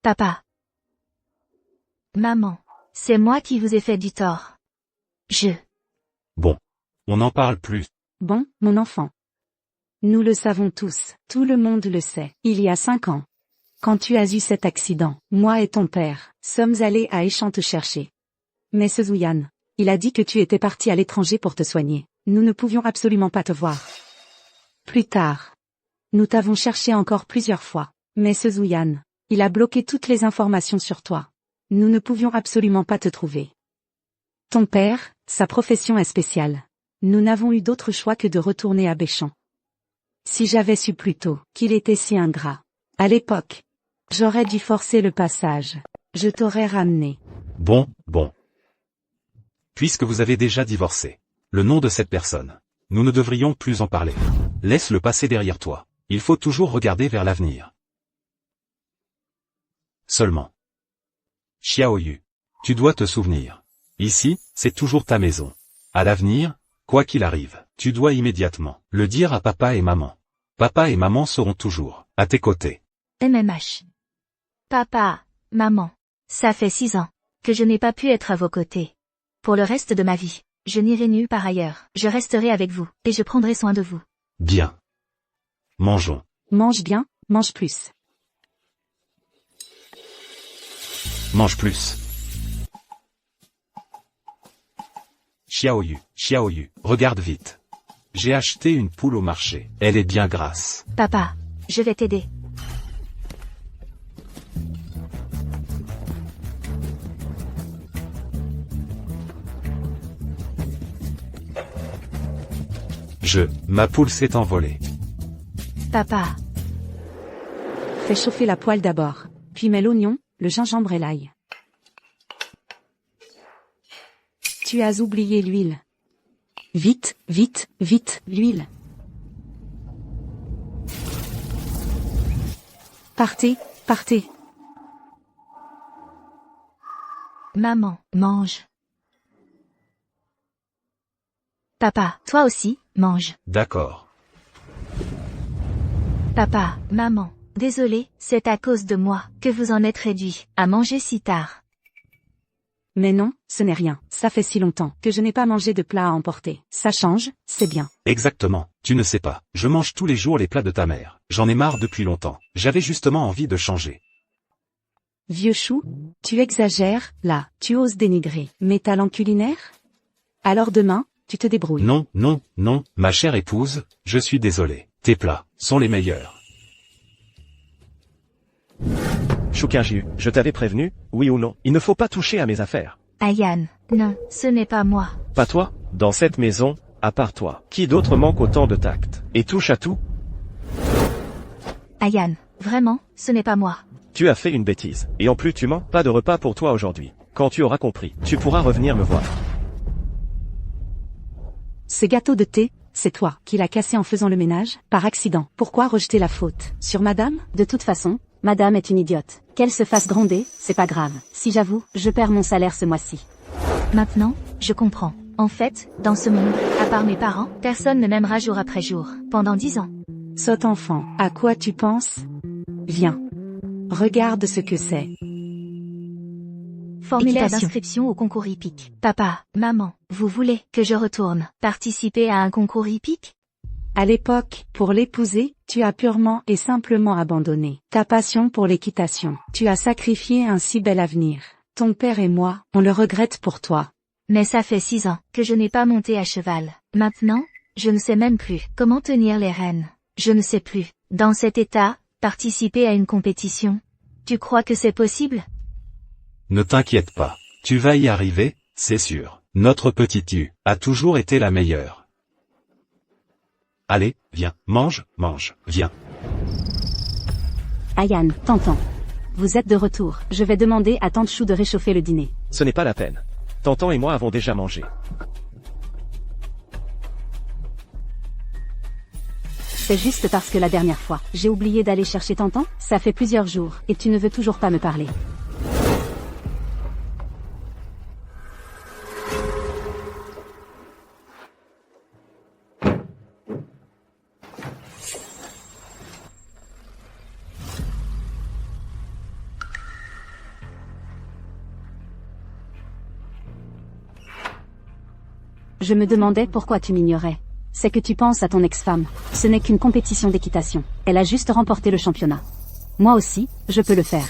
Papa. Maman. C'est moi qui vous ai fait du tort. Bon. On n'en parle plus. Bon, mon enfant. Nous le savons tous, tout le monde le sait. Il y a 5 ans. Quand tu as eu cet accident, moi et ton père, sommes allés à Échan te chercher. Mais ce Zouyan, il a dit que tu étais parti à l'étranger pour te soigner. Nous ne pouvions absolument pas te voir. Plus tard. Nous t'avons cherché encore plusieurs fois. Mais ce Zouyan, il a bloqué toutes les informations sur toi. Nous ne pouvions absolument pas te trouver. Ton père, sa profession est spéciale. Nous n'avons eu d'autre choix que de retourner à Béchamp. Si j'avais su plus tôt qu'il était si ingrat, à l'époque, j'aurais dû forcer le passage. Je t'aurais ramené. Bon. Puisque vous avez déjà divorcé, le nom de cette personne, nous ne devrions plus en parler. Laisse le passé derrière toi. Il faut toujours regarder vers l'avenir. Seulement. Xiaoyu. Tu dois te souvenir. Ici, c'est toujours ta maison. À l'avenir, quoi qu'il arrive, tu dois immédiatement le dire à papa et maman. Papa et maman seront toujours à tes côtés. MMH. Papa, maman. Ça fait 6 ans que je n'ai pas pu être à vos côtés. Pour le reste de ma vie, je n'irai nulle part ailleurs. Je resterai avec vous, et je prendrai soin de vous. Bien. Mangeons. Mange bien, mange plus. Mange plus. Xiaoyu, regarde vite. J'ai acheté une poule au marché. Elle est bien grasse. Papa, je vais t'aider. Ma poule s'est envolée. Papa. Fais chauffer la poêle d'abord, puis mets l'oignon, le gingembre et l'ail. Tu as oublié l'huile. Vite, l'huile. Partez. Maman, mange. Papa, toi aussi, mange. D'accord. Papa, maman, désolé, c'est à cause de moi que vous en êtes réduits à manger si tard. Mais non, ce n'est rien. Ça fait si longtemps que je n'ai pas mangé de plat à emporter. Ça change, c'est bien. Exactement. Tu ne sais pas. Je mange tous les jours les plats de ta mère. J'en ai marre depuis longtemps. J'avais justement envie de changer. Vieux chou, tu exagères, là, tu oses dénigrer mes talents culinaires? Alors demain, tu te débrouilles. Non, ma chère épouse, je suis désolé. Tes plats sont les meilleurs. Shukajiu, je t'avais prévenu, oui ou non, il ne faut pas toucher à mes affaires. Ayan, non, ce n'est pas moi. Pas toi, dans cette maison, à part toi. Qui d'autre manque autant de tact et touche à tout? Ayan, vraiment, ce n'est pas moi. Tu as fait une bêtise, et en plus tu mens, pas de repas pour toi aujourd'hui. Quand tu auras compris, tu pourras revenir me voir. Ce gâteau de thé, c'est toi qui l'as cassé en faisant le ménage, par accident. Pourquoi rejeter la faute sur madame? De toute façon, madame est une idiote. Qu'elle se fasse gronder, c'est pas grave. Si j'avoue, je perds mon salaire ce mois-ci. Maintenant, je comprends. En fait, dans ce monde, à part mes parents, personne ne m'aimera jour après jour, pendant 10 ans. Sotte enfant, à quoi tu penses? Viens. Regarde ce que c'est. Formulaire d'inscription au concours hippique. Papa, maman, vous voulez que je retourne participer à un concours hippique? À l'époque, pour l'épouser, tu as purement et simplement abandonné ta passion pour l'équitation. Tu as sacrifié un si bel avenir. Ton père et moi, on le regrette pour toi. Mais ça fait 6 ans que je n'ai pas monté à cheval. Maintenant, je ne sais même plus comment tenir les rênes. Je ne sais plus. Dans cet état, participer à une compétition. Tu crois que c'est possible? Ne t'inquiète pas. Tu vas y arriver, c'est sûr. Notre petite U a toujours été la meilleure. Allez, viens, mange, viens. Ayane, tonton. Vous êtes de retour. Je vais demander à Tante Chou de réchauffer le dîner. Ce n'est pas la peine. Tonton et moi avons déjà mangé. C'est juste parce que la dernière fois, j'ai oublié d'aller chercher tonton. Ça fait plusieurs jours, et tu ne veux toujours pas me parler. Je me demandais pourquoi tu m'ignorais. C'est que tu penses à ton ex-femme. Ce n'est qu'une compétition d'équitation. Elle a juste remporté le championnat. Moi aussi, je peux le faire.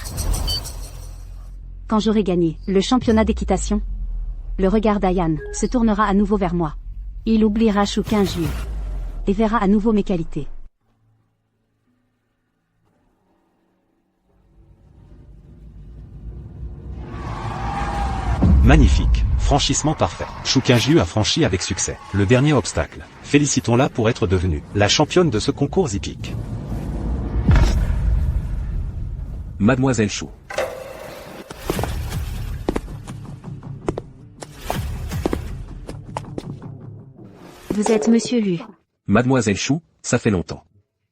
Quand j'aurai gagné le championnat d'équitation, le regard d'Ayane se tournera à nouveau vers moi. Il oubliera Chou 15 juillet et verra à nouveau mes qualités. Magnifique. Franchissement parfait. Chou Kinju a franchi avec succès le dernier obstacle. Félicitons-la pour être devenue la championne de ce concours hippique. Mademoiselle Chou. Vous êtes Monsieur Lu. Mademoiselle Chou, ça fait longtemps.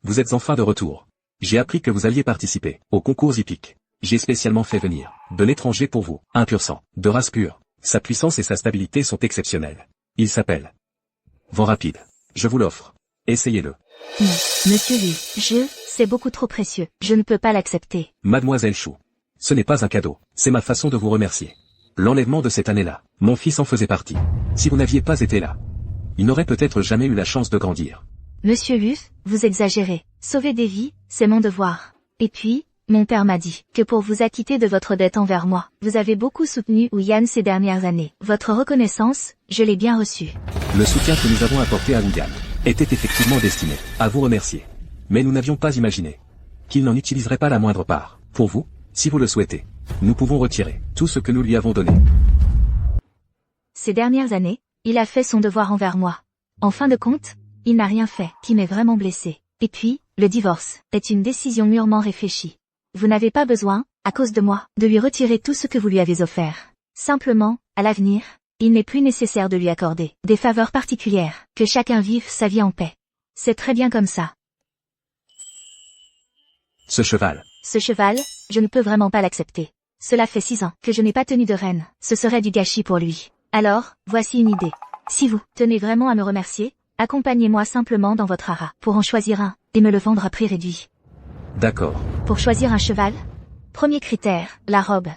Vous êtes enfin de retour. J'ai appris que vous alliez participer au concours hippique. J'ai spécialement fait venir de l'étranger pour vous, un pur sang, de race pure. Sa puissance et sa stabilité sont exceptionnelles. Il s'appelle Vent Rapide. Je vous l'offre. Essayez-le. Non, Monsieur Lu, c'est beaucoup trop précieux. Je ne peux pas l'accepter. Mademoiselle Chou. Ce n'est pas un cadeau, c'est ma façon de vous remercier. L'enlèvement de cette année-là, mon fils en faisait partie. Si vous n'aviez pas été là, il n'aurait peut-être jamais eu la chance de grandir. Monsieur Lu, vous exagérez. Sauver des vies, c'est mon devoir. Et puis, mon père m'a dit que pour vous acquitter de votre dette envers moi, vous avez beaucoup soutenu Ouyan ces dernières années. Votre reconnaissance, je l'ai bien reçue. Le soutien que nous avons apporté à Ouyan était effectivement destiné à vous remercier. Mais nous n'avions pas imaginé qu'il n'en utiliserait pas la moindre part. Pour vous, si vous le souhaitez, nous pouvons retirer tout ce que nous lui avons donné. Ces dernières années, il a fait son devoir envers moi. En fin de compte, il n'a rien fait qui m'ait vraiment blessé. Et puis, le divorce est une décision mûrement réfléchie. Vous n'avez pas besoin, à cause de moi, de lui retirer tout ce que vous lui avez offert. Simplement, à l'avenir, il n'est plus nécessaire de lui accorder des faveurs particulières, que chacun vive sa vie en paix. C'est très bien comme ça. Ce cheval. Ce cheval, je ne peux vraiment pas l'accepter. Cela fait 6 ans que je n'ai pas tenu de reine. Ce serait du gâchis pour lui. Alors, voici une idée. Si vous tenez vraiment à me remercier, accompagnez-moi simplement dans votre haras pour en choisir un, et me le vendre à prix réduit. D'accord. Pour choisir un cheval, premier critère, la robe.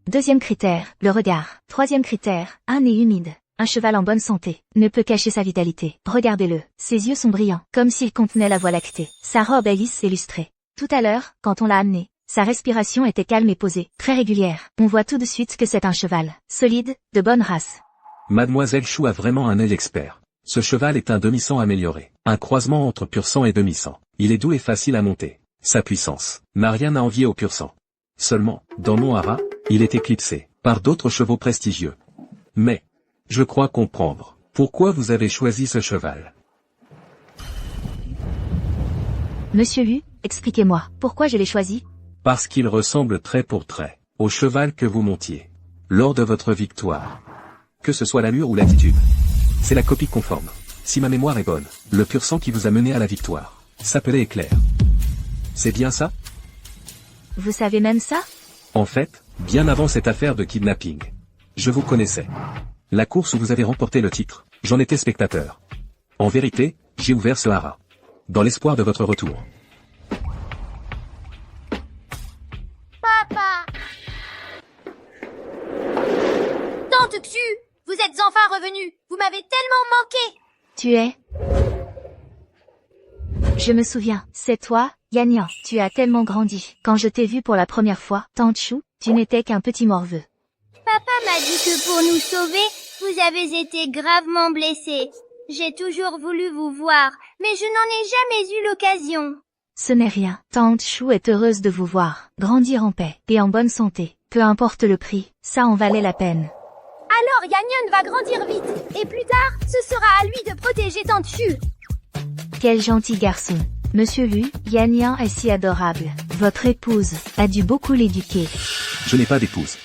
Deuxième critère, le regard. Troisième critère, un nez humide. Un cheval en bonne santé ne peut cacher sa vitalité. Regardez-le, ses yeux sont brillants, comme s'il contenait la voie lactée. Sa robe est lisse et lustrée. Tout à l'heure, quand on l'a amené, sa respiration était calme et posée, très régulière. On voit tout de suite que c'est un cheval solide, de bonne race. Mademoiselle Chou a vraiment un œil expert. Ce cheval est un demi-sang amélioré. Un croisement entre pur sang et demi-sang. Il est doux et facile à monter. Sa puissance n'a rien à envier au pur sang. Seulement, dans mon haras, il est éclipsé par d'autres chevaux prestigieux. Mais, je crois comprendre pourquoi vous avez choisi ce cheval. Monsieur Lu, expliquez-moi, pourquoi je l'ai choisi? Parce qu'il ressemble trait pour trait au cheval que vous montiez lors de votre victoire. Que ce soit l'allure ou l'attitude. C'est la copie conforme. Si ma mémoire est bonne, le pur sang qui vous a mené à la victoire s'appelait Éclair. C'est bien ça? Vous savez même ça? En fait, bien avant cette affaire de kidnapping, je vous connaissais. La course où vous avez remporté le titre, j'en étais spectateur. En vérité, j'ai ouvert ce haras dans l'espoir de votre retour. Papa! Tante Xu, vous êtes enfin revenue. Vous m'avez tellement manqué. Tu es... Je me souviens, c'est toi, Yanyan. Tu as tellement grandi. Quand je t'ai vu pour la première fois, Tante Chou, tu n'étais qu'un petit morveux. Papa m'a dit que pour nous sauver, vous avez été gravement blessé. J'ai toujours voulu vous voir, mais je n'en ai jamais eu l'occasion. Ce n'est rien. Tante Chou est heureuse de vous voir. Grandir en paix et en bonne santé. Peu importe le prix, ça en valait la peine. Alors Yanyan va grandir vite, et plus tard, ce sera à lui de protéger Tante Chou. Quel gentil garçon. Monsieur Lu, Yan Yan est si adorable. Votre épouse a dû beaucoup l'éduquer. Je n'ai pas d'épouse.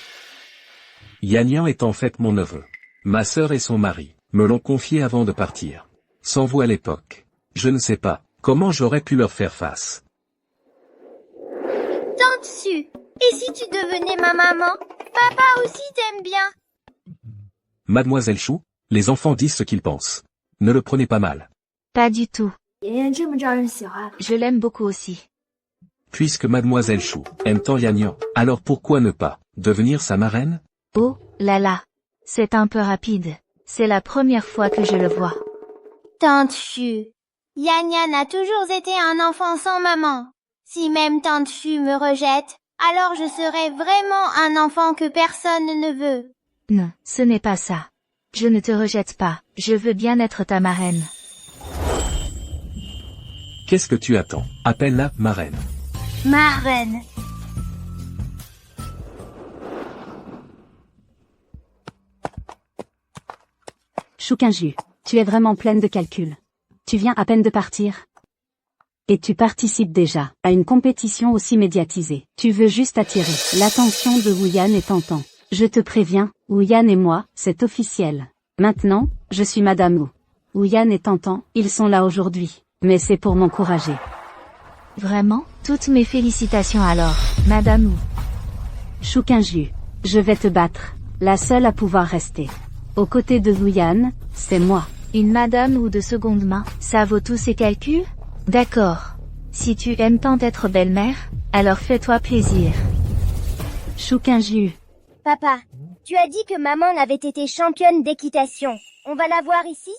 Yan Yan est en fait mon neveu. Ma sœur et son mari me l'ont confié avant de partir. Sans vous à l'époque, je ne sais pas comment j'aurais pu leur faire face. Tante Su, et si tu devenais ma maman? Papa aussi t'aime bien. Mademoiselle Chou, les enfants disent ce qu'ils pensent. Ne le prenez pas mal. Pas du tout. Je l'aime beaucoup aussi. Puisque Mademoiselle Chou aime tant Yan Yan, alors pourquoi ne pas devenir sa marraine? Oh, là là. C'est un peu rapide. C'est la première fois que je le vois. Tante Su, Yan Yan a toujours été un enfant sans maman. Si même Tante Su me rejette, alors je serai vraiment un enfant que personne ne veut. Non, ce n'est pas ça. Je ne te rejette pas, je veux bien être ta marraine. Qu'est-ce que tu attends? Appelle-la marraine. Marraine. Choukinju, tu es vraiment pleine de calculs. Tu viens à peine de partir. Et tu participes déjà à une compétition aussi médiatisée. Tu veux juste attirer l'attention de Wu Yan et Tantan. Je te préviens, Wu Yan et moi, c'est officiel. Maintenant, je suis Madame Wu. Wu Yan et Tantan, ils sont là aujourd'hui. Mais c'est pour m'encourager. Vraiment? Toutes mes félicitations alors, Madame Wu. Choukinju, je vais te battre. La seule à pouvoir rester. Aux côtés de Wu Yan, c'est moi. Une Madame Wu de seconde main, ça vaut tous ces calculs? D'accord. Si tu aimes tant être belle-mère, alors fais-toi plaisir. Choukinju. Papa, tu as dit que maman avait été championne d'équitation. On va la voir ici?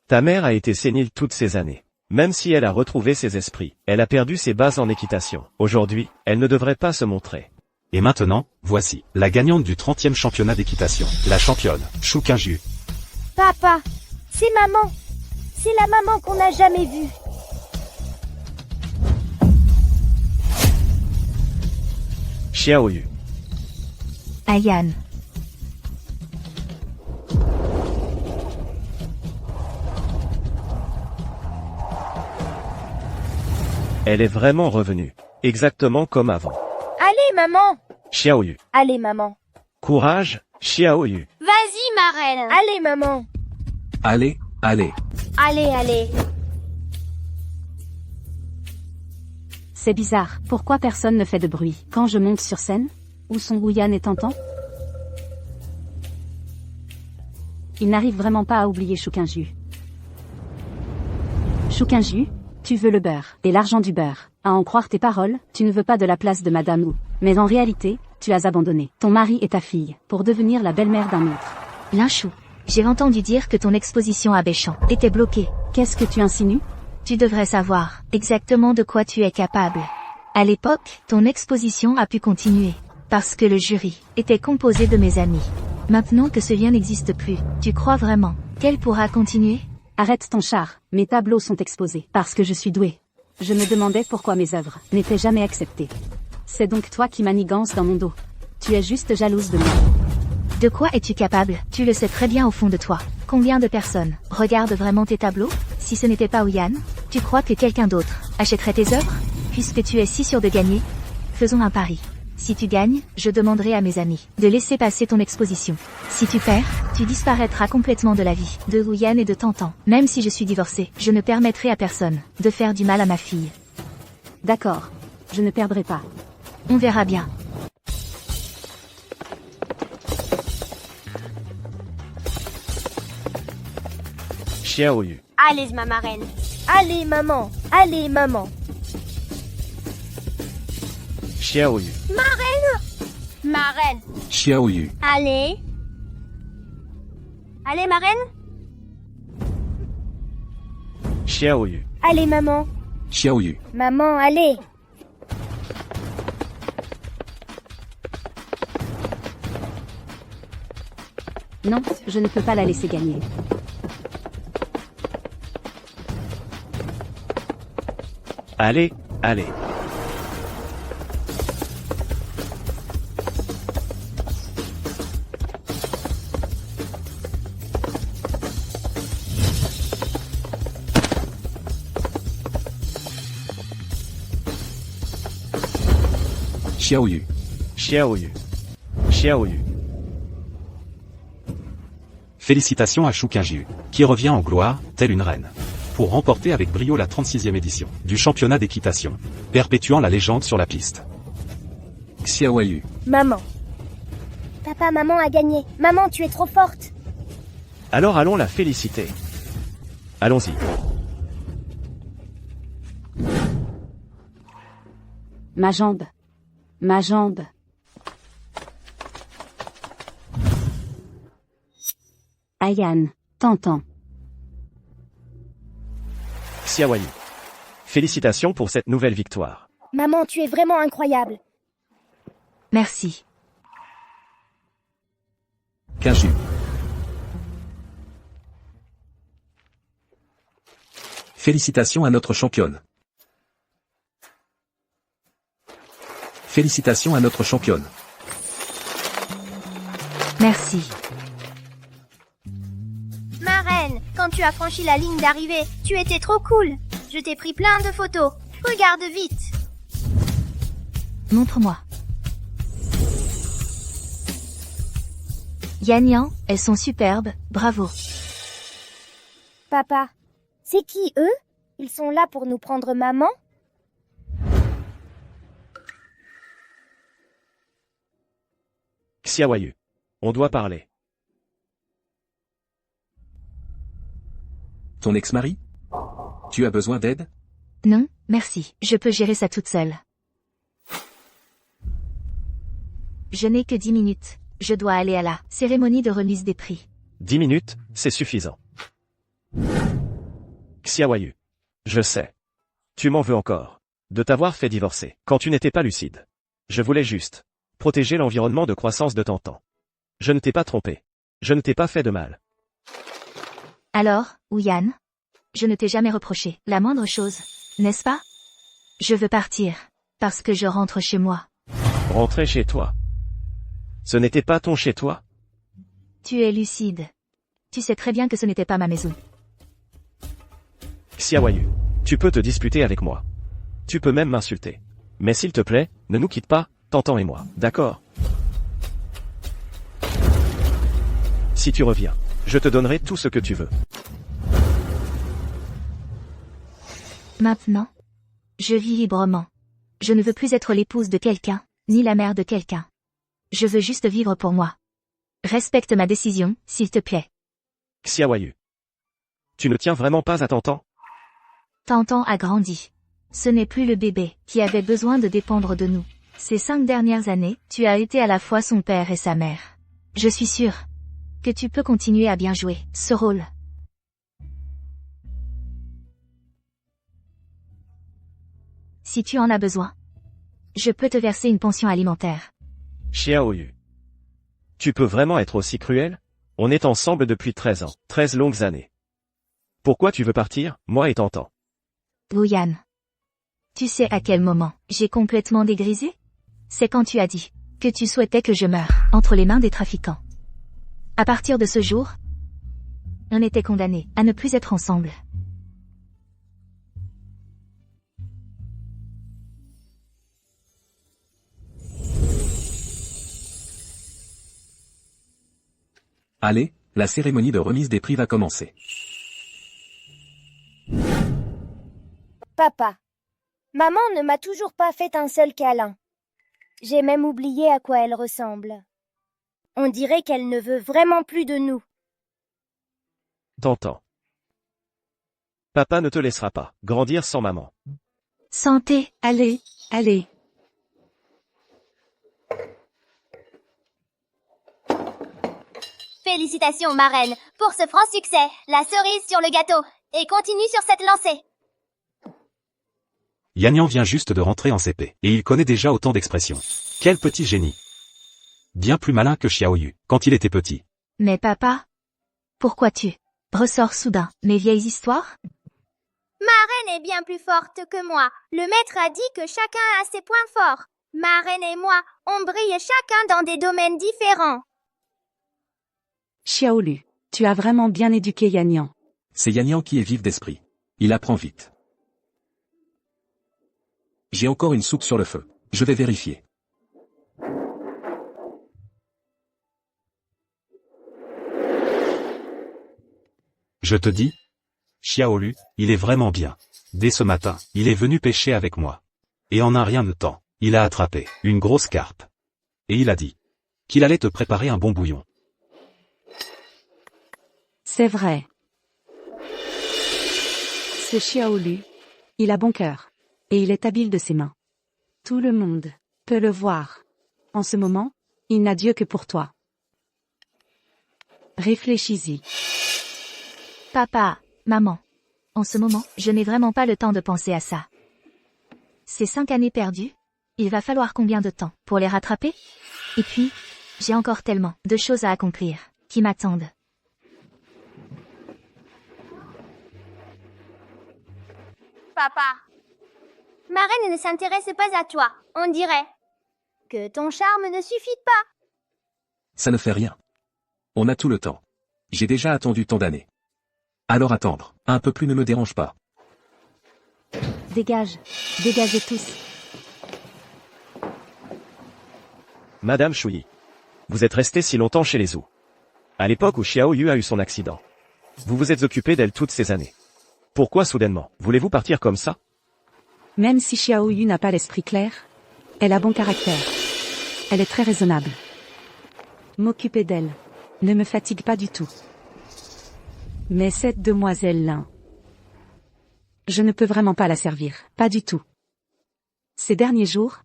Ta mère a été sénile toutes ces années. Même si elle a retrouvé ses esprits, elle a perdu ses bases en équitation. Aujourd'hui, elle ne devrait pas se montrer. Et maintenant, voici, la gagnante du 30e championnat d'équitation, la championne, Choukinju. Papa, c'est maman. C'est la maman qu'on n'a jamais vue. Xiaoyu. Ayan. Elle est vraiment revenue. Exactement comme avant. Allez, maman. Xiaoyu. Allez, maman. Courage, Xiaoyu. Vas-y, marraine. Allez, maman. Allez, allez. Allez, allez. C'est bizarre, pourquoi personne ne fait de bruit quand je monte sur scène? Où sont Wu Yan et Tantan? Il n'arrive vraiment pas à oublier Choukinju. Choukinju, tu veux le beurre, et l'argent du beurre. À en croire tes paroles, tu ne veux pas de la place de Madame Wu. Mais en réalité, tu as abandonné ton mari et ta fille, pour devenir la belle-mère d'un autre. Linchou, j'ai entendu dire que ton exposition à Béchamp était bloquée. Qu'est-ce que tu insinues? Tu devrais savoir exactement de quoi tu es capable. À l'époque, ton exposition a pu continuer, parce que le jury était composé de mes amis. Maintenant que ce lien n'existe plus, tu crois vraiment qu'elle pourra continuer? Arrête ton char, mes tableaux sont exposés, parce que je suis douée. Je me demandais pourquoi mes œuvres n'étaient jamais acceptées. C'est donc toi qui manigances dans mon dos. Tu es juste jalouse de moi. De quoi es-tu capable? Tu le sais très bien au fond de toi. Combien de personnes regardent vraiment tes tableaux? Si ce n'était pas Wu Yan, tu crois que quelqu'un d'autre achèterait tes œuvres? Puisque tu es si sûr de gagner, faisons un pari. Si tu gagnes, je demanderai à mes amis de laisser passer ton exposition. Si tu perds, tu disparaîtras complètement de la vie de Wu Yan et de Tantan. Même si je suis divorcée, je ne permettrai à personne de faire du mal à ma fille. D'accord. Je ne perdrai pas. On verra bien. Xiaoyu. Allez, ma marraine. Allez, maman. Allez, maman. Xiaoyu. Marraine. Xiaoyu. Allez. Allez, marraine. Xiaoyu. Allez, maman. Xiaoyu. Maman, allez. Non, je ne peux pas la laisser gagner. Allez, allez. Xiaoyu. Xiaoyu. Xiaoyu. Félicitations à Shu Qingjiu, qui revient en gloire, telle une reine. Pour remporter avec brio la 36e édition du championnat d'équitation, perpétuant la légende sur la piste. Xiaoyu. Maman. Papa, maman a gagné. Maman, tu es trop forte. Alors allons la féliciter. Allons-y. Ma jambe. Ma jambe. Ayan, t'entends. Xiaoyu. Félicitations pour cette nouvelle victoire. Maman, tu es vraiment incroyable. Merci. Qingju. Félicitations à notre championne. Félicitations à notre championne. Merci. Ma reine, quand tu as franchi la ligne d'arrivée, tu étais trop cool. Je t'ai pris plein de photos. Regarde vite. Montre-moi. Yan, elles sont superbes, bravo. Papa, c'est qui eux? Ils sont là pour nous prendre maman? Xiaoyu. On doit parler. Ton ex-mari? Tu as besoin d'aide? Non, merci, je peux gérer ça toute seule. Je n'ai que 10 minutes. Je dois aller à la cérémonie de remise des prix. 10 minutes, c'est suffisant. Xiaoyu. Je sais. Tu m'en veux encore. De t'avoir fait divorcer, quand tu n'étais pas lucide. Je voulais juste protéger l'environnement de croissance de Tantan. Je ne t'ai pas trompé. Je ne t'ai pas fait de mal. Alors, Yan? Je ne t'ai jamais reproché la moindre chose, n'est-ce pas? Je veux partir, parce que je rentre chez moi. Rentrer chez toi. Ce n'était pas ton chez toi? Tu es lucide. Tu sais très bien que ce n'était pas ma maison. Xiaoyu. Tu peux te disputer avec moi. Tu peux même m'insulter. Mais s'il te plaît, ne nous quitte pas, Tantan et moi, d'accord? Si tu reviens, je te donnerai tout ce que tu veux. Maintenant, je vis librement. Je ne veux plus être l'épouse de quelqu'un, ni la mère de quelqu'un. Je veux juste vivre pour moi. Respecte ma décision, s'il te plaît. Xiaoyu. Tu ne tiens vraiment pas à Tantan? Tantan a grandi. Ce n'est plus le bébé qui avait besoin de dépendre de nous. Ces 5 dernières années, tu as été à la fois son père et sa mère. Je suis sûre que tu peux continuer à bien jouer ce rôle. Si tu en as besoin, je peux te verser une pension alimentaire. Xiaoyu. Tu peux vraiment être aussi cruel? On est ensemble depuis 13 ans, 13 longues années. Pourquoi tu veux partir, moi et Tantan? Yan. Tu sais à quel moment j'ai complètement dégrisé? C'est quand tu as dit que tu souhaitais que je meure entre les mains des trafiquants. À partir de ce jour, on était condamnés à ne plus être ensemble. Allez, la cérémonie de remise des prix va commencer. Papa, maman ne m'a toujours pas fait un seul câlin. J'ai même oublié à quoi elle ressemble. On dirait qu'elle ne veut vraiment plus de nous. Tantan. Papa ne te laissera pas grandir sans maman. Santé. Allez, allez. Félicitations, ma reine, pour ce franc succès, la cerise sur le gâteau, et continue sur cette lancée. Yan vient juste de rentrer en CP, et il connaît déjà autant d'expressions. Quel petit génie! Bien plus malin que Xiaoyu, quand il était petit. Mais papa, pourquoi tu ressors soudain mes vieilles histoires? Ma reine est bien plus forte que moi. Le maître a dit que chacun a ses points forts. Ma reine et moi, on brille chacun dans des domaines différents. Xiaolu, tu as vraiment bien éduqué Yan. C'est Yan qui est vif d'esprit. Il apprend vite. J'ai encore une soupe sur le feu. Je vais vérifier. Je te dis, Xiaolu, il est vraiment bien. Dès ce matin, il est venu pêcher avec moi. Et en un rien de temps, il a attrapé une grosse carpe. Et il a dit qu'il allait te préparer un bon bouillon. C'est vrai. Ce Xiaolu, il a bon cœur. Et il est habile de ses mains. Tout le monde peut le voir. En ce moment, il n'a Dieu que pour toi. Réfléchis-y. Papa, maman. En ce moment, je n'ai vraiment pas le temps de penser à ça. Ces 5 années perdues, il va falloir combien de temps pour les rattraper? Et puis, j'ai encore tellement de choses à accomplir, qui m'attendent. Papa, ma reine ne s'intéresse pas à toi, on dirait. Que ton charme ne suffit pas. Ça ne fait rien. On a tout le temps. J'ai déjà attendu tant d'années. Alors attendre, un peu plus ne me dérange pas. Dégage. Dégagez tous. Madame Shui. Vous êtes restée si longtemps chez les Zhou. À l'époque où Xiao Yu a eu son accident. Vous vous êtes occupé d'elle toutes ces années. Pourquoi soudainement, voulez-vous partir comme ça? Même si Xiaoyu n'a pas l'esprit clair, elle a bon caractère. Elle est très raisonnable. M'occuper d'elle ne me fatigue pas du tout. Mais cette demoiselle-là, je ne peux vraiment pas la servir, pas du tout. Ces derniers jours,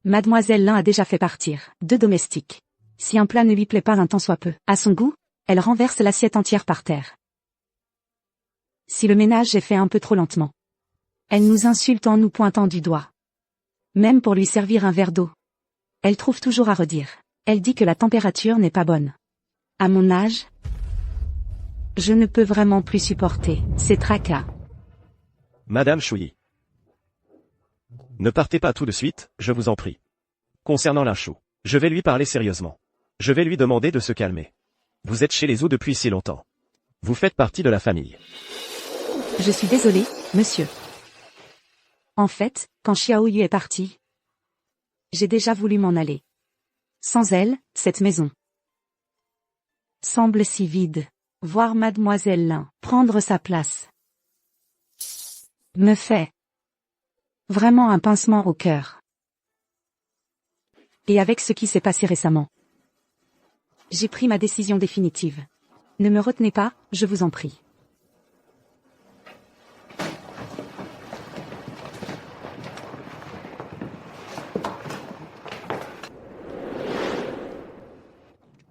Mademoiselle Lin a déjà fait partir 2 domestiques. Si un plat ne lui plaît pas un tant soit peu, à son goût, elle renverse l'assiette entière par terre. Si le ménage est fait un peu trop lentement, elle nous insulte en nous pointant du doigt. Même pour lui servir un verre d'eau, elle trouve toujours à redire. Elle dit que la température n'est pas bonne. À mon âge, je ne peux vraiment plus supporter ces tracas. Madame Shui. Ne partez pas tout de suite, je vous en prie. Concernant la chou, je vais lui parler sérieusement. Je vais lui demander de se calmer. Vous êtes chez les Zhou depuis si longtemps. Vous faites partie de la famille. Je suis désolée, monsieur. En fait, quand Xiaoyu est partie, j'ai déjà voulu m'en aller. Sans elle, cette maison semble si vide. Voir Mademoiselle Lin prendre sa place me fait vraiment un pincement au cœur. Et avec ce qui s'est passé récemment, j'ai pris ma décision définitive. Ne me retenez pas, je vous en prie.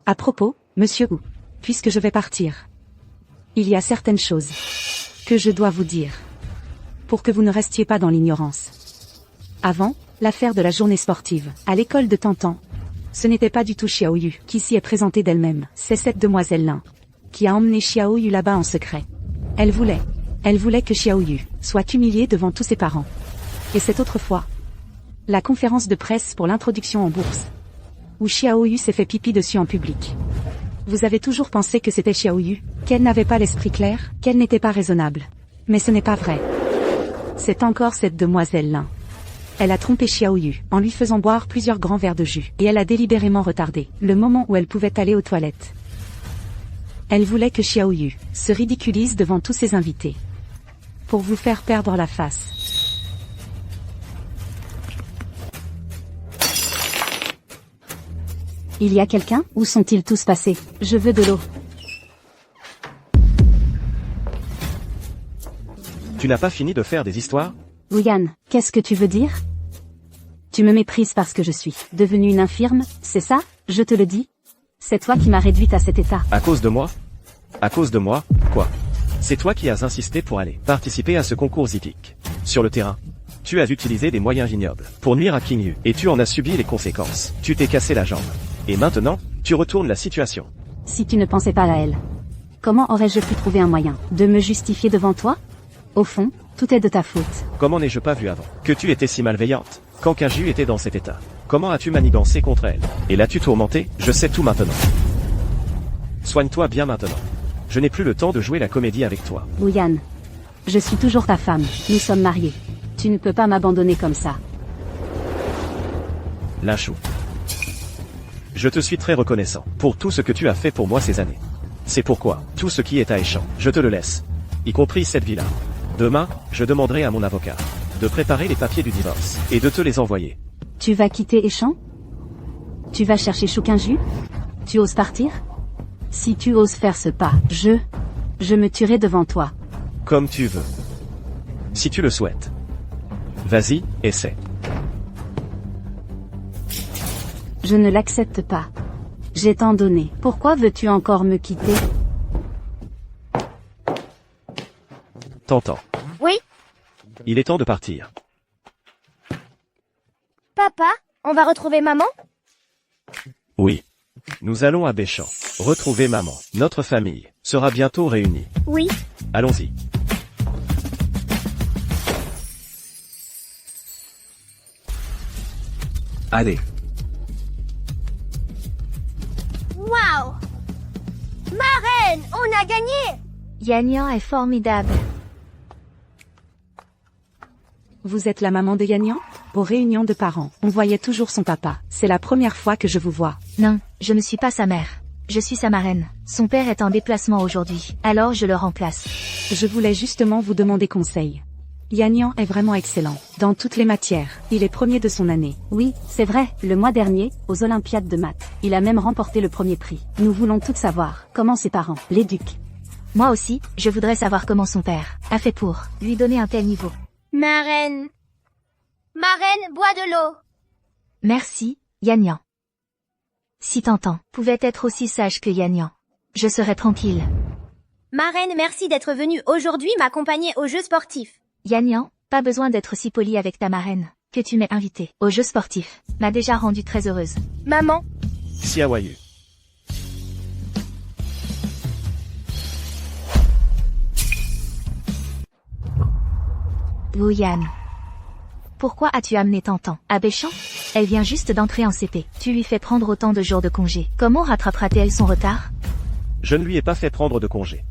À propos, monsieur Wu, puisque je vais partir, il y a certaines choses que je dois vous dire, pour que vous ne restiez pas dans l'ignorance. Avant, l'affaire de la journée sportive, à l'école de Tantan, ce n'était pas du tout Xiaoyu qui s'y est présentée d'elle-même, c'est cette demoiselle-là, qui a emmené Xiaoyu là-bas en secret. Elle voulait que Xiaoyu soit humiliée devant tous ses parents. Et cette autre fois, la conférence de presse pour l'introduction en bourse, où Xiaoyu s'est fait pipi dessus en public. Vous avez toujours pensé que c'était Xiaoyu, qu'elle n'avait pas l'esprit clair, qu'elle n'était pas raisonnable. Mais ce n'est pas vrai. C'est encore cette demoiselle-là. Elle a trompé Xiaoyu en lui faisant boire plusieurs grands verres de jus, et elle a délibérément retardé le moment où elle pouvait aller aux toilettes. Elle voulait que Xiaoyu se ridiculise devant tous ses invités, pour vous faire perdre la face. Il y a quelqu'un? Où sont-ils tous passés? Je veux de l'eau. Tu n'as pas fini de faire des histoires? Wuyan, qu'est-ce que tu veux dire? Tu me méprises parce que je suis devenue une infirme, c'est ça? Je te le dis. C'est toi qui m'as réduite à cet état. À cause de moi? À cause de moi, quoi? C'est toi qui as insisté pour aller participer à ce concours hippique. Sur le terrain, tu as utilisé des moyens vignobles pour nuire à King Yu, et tu en as subi les conséquences. Tu t'es cassé la jambe. Et maintenant, tu retournes la situation. Si tu ne pensais pas à elle, comment aurais-je pu trouver un moyen de me justifier devant toi? Au fond, tout est de ta faute. Comment n'ai-je pas vu avant que tu étais si malveillante quand Kaju était dans cet état? Comment as-tu manigancé contre elle? Et l'as-tu tourmentée? Je sais tout maintenant. Soigne-toi bien maintenant. Je n'ai plus le temps de jouer la comédie avec toi. Wuyan, je suis toujours ta femme, nous sommes mariés. Tu ne peux pas m'abandonner comme ça. Lachou. Je te suis très reconnaissant pour tout ce que tu as fait pour moi ces années. C'est pourquoi, tout ce qui est à Échamps, je te le laisse. Y compris cette villa. Demain, je demanderai à mon avocat de préparer les papiers du divorce et de te les envoyer. Tu vas quitter Échamps? Tu vas chercher Chouquinju? Tu oses partir? Si tu oses faire ce pas, je me tuerai devant toi. Comme tu veux. Si tu le souhaites. Vas-y, essaie. Je ne l'accepte pas. J'ai tant donné. Pourquoi veux-tu encore me quitter? T'entends. Oui, Il est temps de partir. papa, on va retrouver maman? Oui. Nous allons à Béchamp. Retrouver maman. Notre famille sera bientôt réunie. Oui. Allons-y. Allez, Waouh! Marraine, on a gagné! Yannian est formidable. Vous êtes la maman de Yannian? Aux réunions de parents, on voyait toujours son papa. C'est la première fois que je vous vois. Non, je ne suis pas sa mère. Je suis sa marraine. Son père est en déplacement aujourd'hui, alors je le remplace. Je voulais justement vous demander conseil. Yannian est vraiment excellent, dans toutes les matières. Il est premier de son année. Oui, c'est vrai, le mois dernier, aux Olympiades de maths, il a même remporté le premier prix. Nous voulons tout savoir, comment ses parents l'éduquent. Moi aussi, je voudrais savoir comment son père a fait pour lui donner un tel niveau. Marraine. Marraine, bois de l'eau. Merci, Yannian. Si Tantan pouvait être aussi sage que Yannian, je serais tranquille. Marraine, merci d'être venue aujourd'hui m'accompagner aux Jeux sportifs. Yannian, pas besoin d'être si poli avec ta marraine, que tu m'aies invitée aux Jeux sportifs, m'a déjà rendue très heureuse. Maman, Siawayu. Yann. Pourquoi as-tu amené Tantan à Béchamp? Elle vient juste d'entrer en CP. Tu lui fais prendre autant de jours de congé. Comment rattrapera-t-elle son retard? Je ne lui ai pas fait prendre de congé.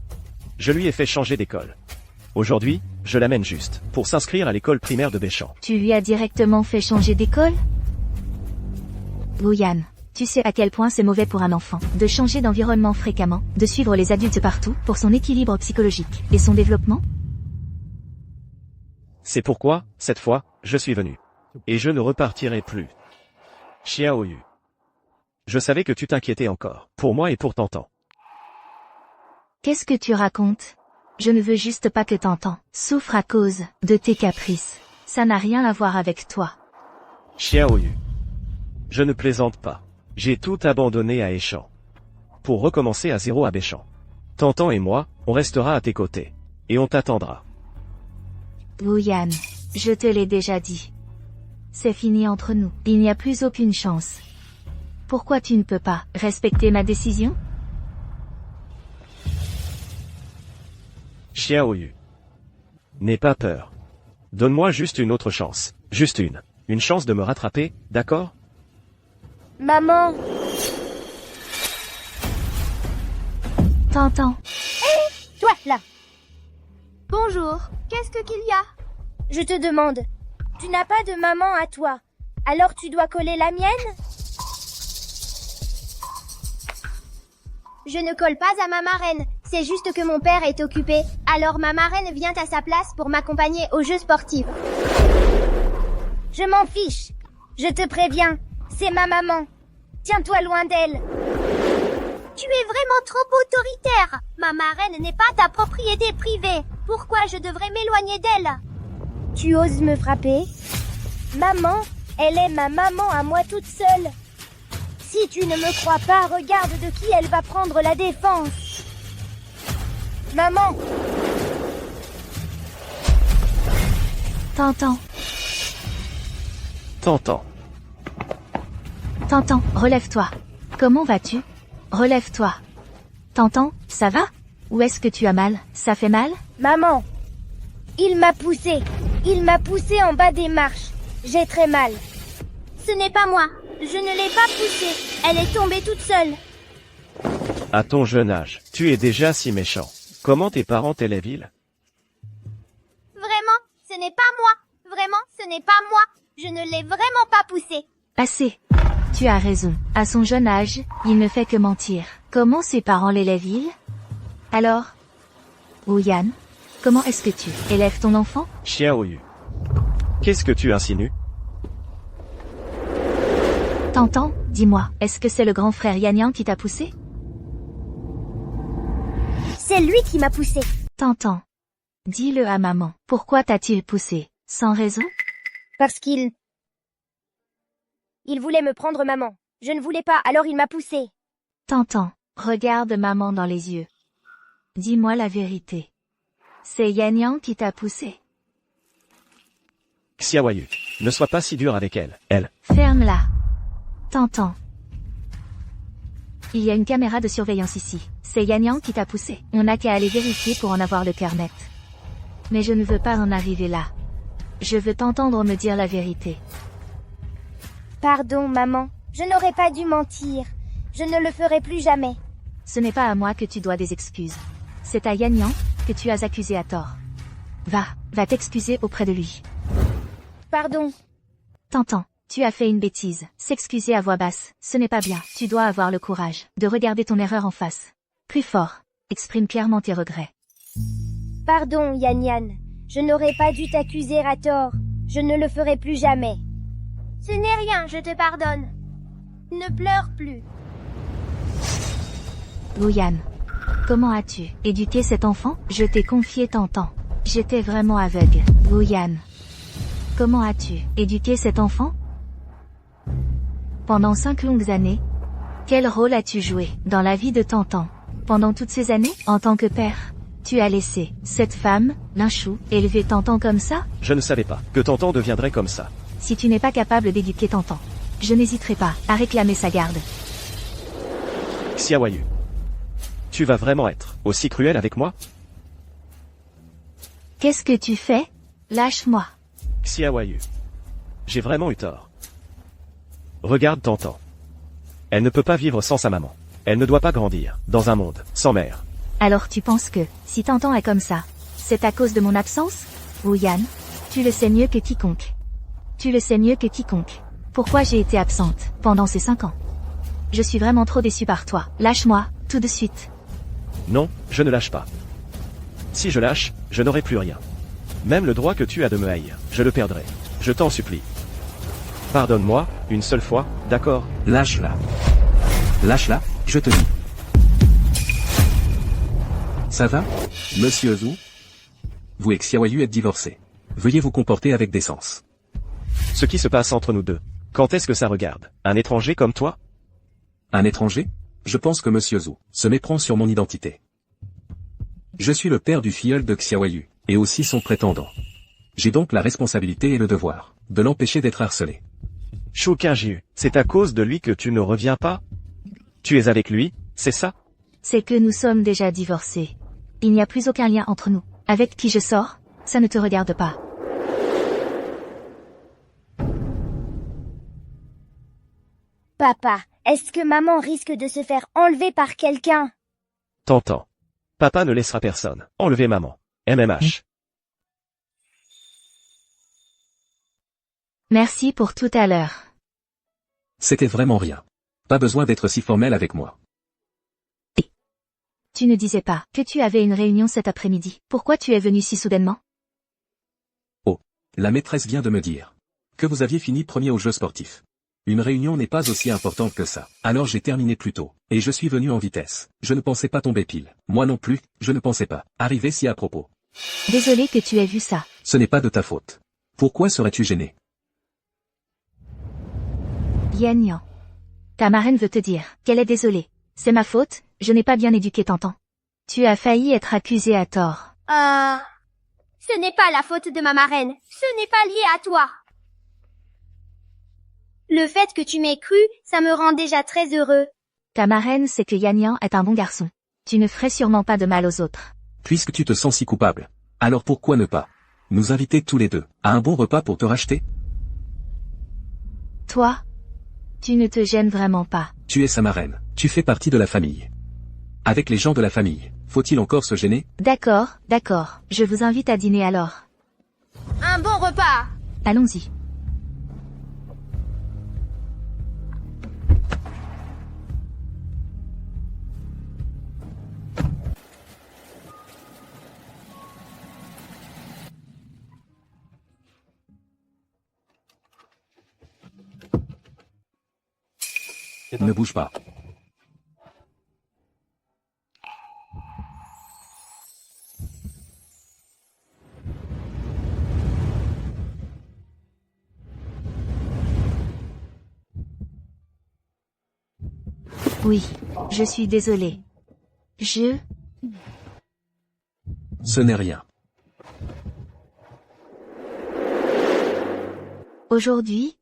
Je lui ai fait changer d'école. Aujourd'hui, je l'amène juste pour s'inscrire à l'école primaire de Béchamp. Tu lui as directement fait changer d'école? Yann, tu sais à quel point c'est mauvais pour un enfant de changer d'environnement fréquemment, de suivre les adultes partout pour son équilibre psychologique et son développement? C'est pourquoi, cette fois, je suis venu. Et je ne repartirai plus. Xiaoyu. Je savais que tu t'inquiétais encore, pour moi et pour Tantan. Qu'est-ce que tu racontes? Je ne veux juste pas que Tantan souffre à cause de tes caprices. Ça n'a rien à voir avec toi. Xiaoyu. Je ne plaisante pas. J'ai tout abandonné à Échamps. Pour recommencer à zéro à Béchamp. Tantan et moi, on restera à tes côtés. Et on t'attendra. Yann, je te l'ai déjà dit. C'est fini entre nous. Il n'y a plus aucune chance. Pourquoi tu ne peux pas respecter ma décision? Xiaoyu. N'aie pas peur. Donne-moi juste une autre chance. Juste une. Une chance de me rattraper, d'accord? maman. Tantan. Toi, là. Bonjour, qu'est-ce qu'il y a? Je te demande. Tu n'as pas de maman à toi. Alors tu dois coller la mienne? Je ne colle pas à ma marraine. C'est juste que mon père est occupé. Alors ma marraine vient à sa place pour m'accompagner aux Jeux sportifs. Je m'en fiche. Je te préviens. C'est ma maman. Tiens-toi loin d'elle. Tu es vraiment trop autoritaire. Ma marraine n'est pas ta propriété privée. Pourquoi je devrais m'éloigner d'elle? Tu oses me frapper? Maman, elle est ma maman à moi toute seule. Si tu ne me crois pas, regarde de qui elle va prendre la défense. Maman! Tantan. Tantan. Tantan, relève-toi. Comment vas-tu? Relève-toi. Tantan, ça va? Ou est-ce que tu as mal? Ça fait mal? Maman! Il m'a poussé. Il m'a poussé en bas des marches. J'ai très mal. Ce n'est pas moi. Je ne l'ai pas poussée. Elle est tombée toute seule. À ton jeune âge, tu es déjà si méchant. Comment tes parents t'élèvent-ils? Vraiment, ce n'est pas moi. Vraiment, ce n'est pas moi. Je ne l'ai vraiment pas poussée. Assez. Tu as raison. À son jeune âge, il ne fait que mentir. Comment ses parents l'élèvent-ils? Alors Ouyan, comment est-ce que tu élèves ton enfant? Xiaoyu. Qu'est-ce que tu insinues? T'entends? Dis-moi, est-ce que c'est le grand frère Yanyan qui t'a poussé? C'est lui qui m'a poussé. T'entends? Dis-le à maman. Pourquoi t'a-t-il poussé? Sans raison? Parce qu'il voulait me prendre maman. Je ne voulais pas, alors il m'a poussé. T'entends? Regarde maman dans les yeux. Dis-moi la vérité. C'est Yanyan qui t'a poussé. Xiaoyu. Ne sois pas si dur avec elle. Elle. Ferme-la. T'entends? Il y a une caméra de surveillance ici. C'est Yanyan qui t'a poussé. On n'a qu'à aller vérifier pour en avoir le cœur net. Mais je ne veux pas en arriver là. Je veux t'entendre me dire la vérité. Pardon, maman. Je n'aurais pas dû mentir. Je ne le ferai plus jamais. Ce n'est pas à moi que tu dois des excuses. C'est à Yanyan que tu as accusé à tort. Va t'excuser auprès de lui. Pardon. T'entends? Tu as fait une bêtise. S'excuser à voix basse, ce n'est pas bien. Tu dois avoir le courage de regarder ton erreur en face. Plus fort. Exprime clairement tes regrets. Pardon, Yanyan. Je n'aurais pas dû t'accuser à tort. Je ne le ferai plus jamais. Ce n'est rien, je te pardonne. Ne pleure plus. Ouyan, comment as-tu éduqué cet enfant? Je t'ai confié T'entends. J'étais vraiment aveugle. Ouyan, comment as-tu éduqué cet enfant? Pendant 5 longues années, quel rôle as-tu joué dans la vie de T'entends? Pendant toutes ces années, en tant que père, tu as laissé cette femme, Linchou, élever T'entends comme ça? Je ne savais pas que T'entends deviendrait comme ça. Si tu n'es pas capable d'éduquer T'entends, je n'hésiterai pas à réclamer sa garde. Xiaoyu. Tu vas vraiment être aussi cruel avec moi? Qu'est-ce que tu fais? Lâche-moi. Xiaoyu. J'ai vraiment eu tort. Regarde T'entends. Elle ne peut pas vivre sans sa maman. Elle ne doit pas grandir dans un monde sans mère. Alors tu penses que, si T'entends est comme ça, c'est à cause de mon absence? Ouyan, tu le sais mieux que quiconque. Tu le sais mieux que quiconque. Pourquoi j'ai été absente pendant ces 5 ans? Je suis vraiment trop déçue par toi. Lâche-moi, tout de suite. Non, je ne lâche pas. Si je lâche, je n'aurai plus rien. Même le droit que tu as de me haïr, je le perdrai. Je t'en supplie. Pardonne-moi, une seule fois, d'accord? Lâche-la. Lâche-la, je te dis. Ça va, monsieur Zhu? Vous et Xiaoyu êtes divorcés. Veuillez vous comporter avec décence. Ce qui se passe entre nous deux. Quand est-ce que ça regarde un étranger comme toi? Un étranger? Je pense que monsieur Zhu se méprend sur mon identité. Je suis le père du filleul de Xiaoyu, et aussi son prétendant. J'ai donc la responsabilité et le devoir de l'empêcher d'être harcelé. Shu Qingjiu, c'est à cause de lui que tu ne reviens pas? Tu es avec lui, c'est ça? C'est que nous sommes déjà divorcés. Il n'y a plus aucun lien entre nous. Avec qui je sors, ça ne te regarde pas. Papa, est-ce que maman risque de se faire enlever par quelqu'un? T'entends. Papa ne laissera personne enlever maman. MMH. Merci pour tout à l'heure. C'était vraiment rien. Pas besoin d'être si formel avec moi. Tu ne disais pas que tu avais une réunion cet après-midi. Pourquoi tu es venu si soudainement? Oh, la maîtresse vient de me dire que vous aviez fini premier au jeu sportif. Une réunion n'est pas aussi importante que ça. Alors j'ai terminé plus tôt, et je suis venu en vitesse. Je ne pensais pas tomber pile. Moi non plus, je ne pensais pas arriver si à propos. Désolé que tu aies vu ça. Ce n'est pas de ta faute. Pourquoi serais-tu gêné? Yanyan. Ta marraine veut te dire qu'elle est désolée. C'est ma faute, je n'ai pas bien éduqué T'entends. Tu as failli être accusé à tort. Ce n'est pas la faute de ma marraine. Ce n'est pas lié à toi. Le fait que tu m'aies cru, ça me rend déjà très heureux. Ta marraine sait que Yanyan est un bon garçon. Tu ne ferais sûrement pas de mal aux autres. Puisque tu te sens si coupable, alors pourquoi ne pas nous inviter tous les deux à un bon repas pour te racheter? Toi, tu ne te gênes vraiment pas. Tu es sa marraine, tu fais partie de la famille. Avec les gens de la famille, faut-il encore se gêner? D'accord, je vous invite à dîner alors. Un bon repas. Allons-y. Ne bouge pas. Oui, je suis désolée. Ce n'est rien. Aujourd'hui,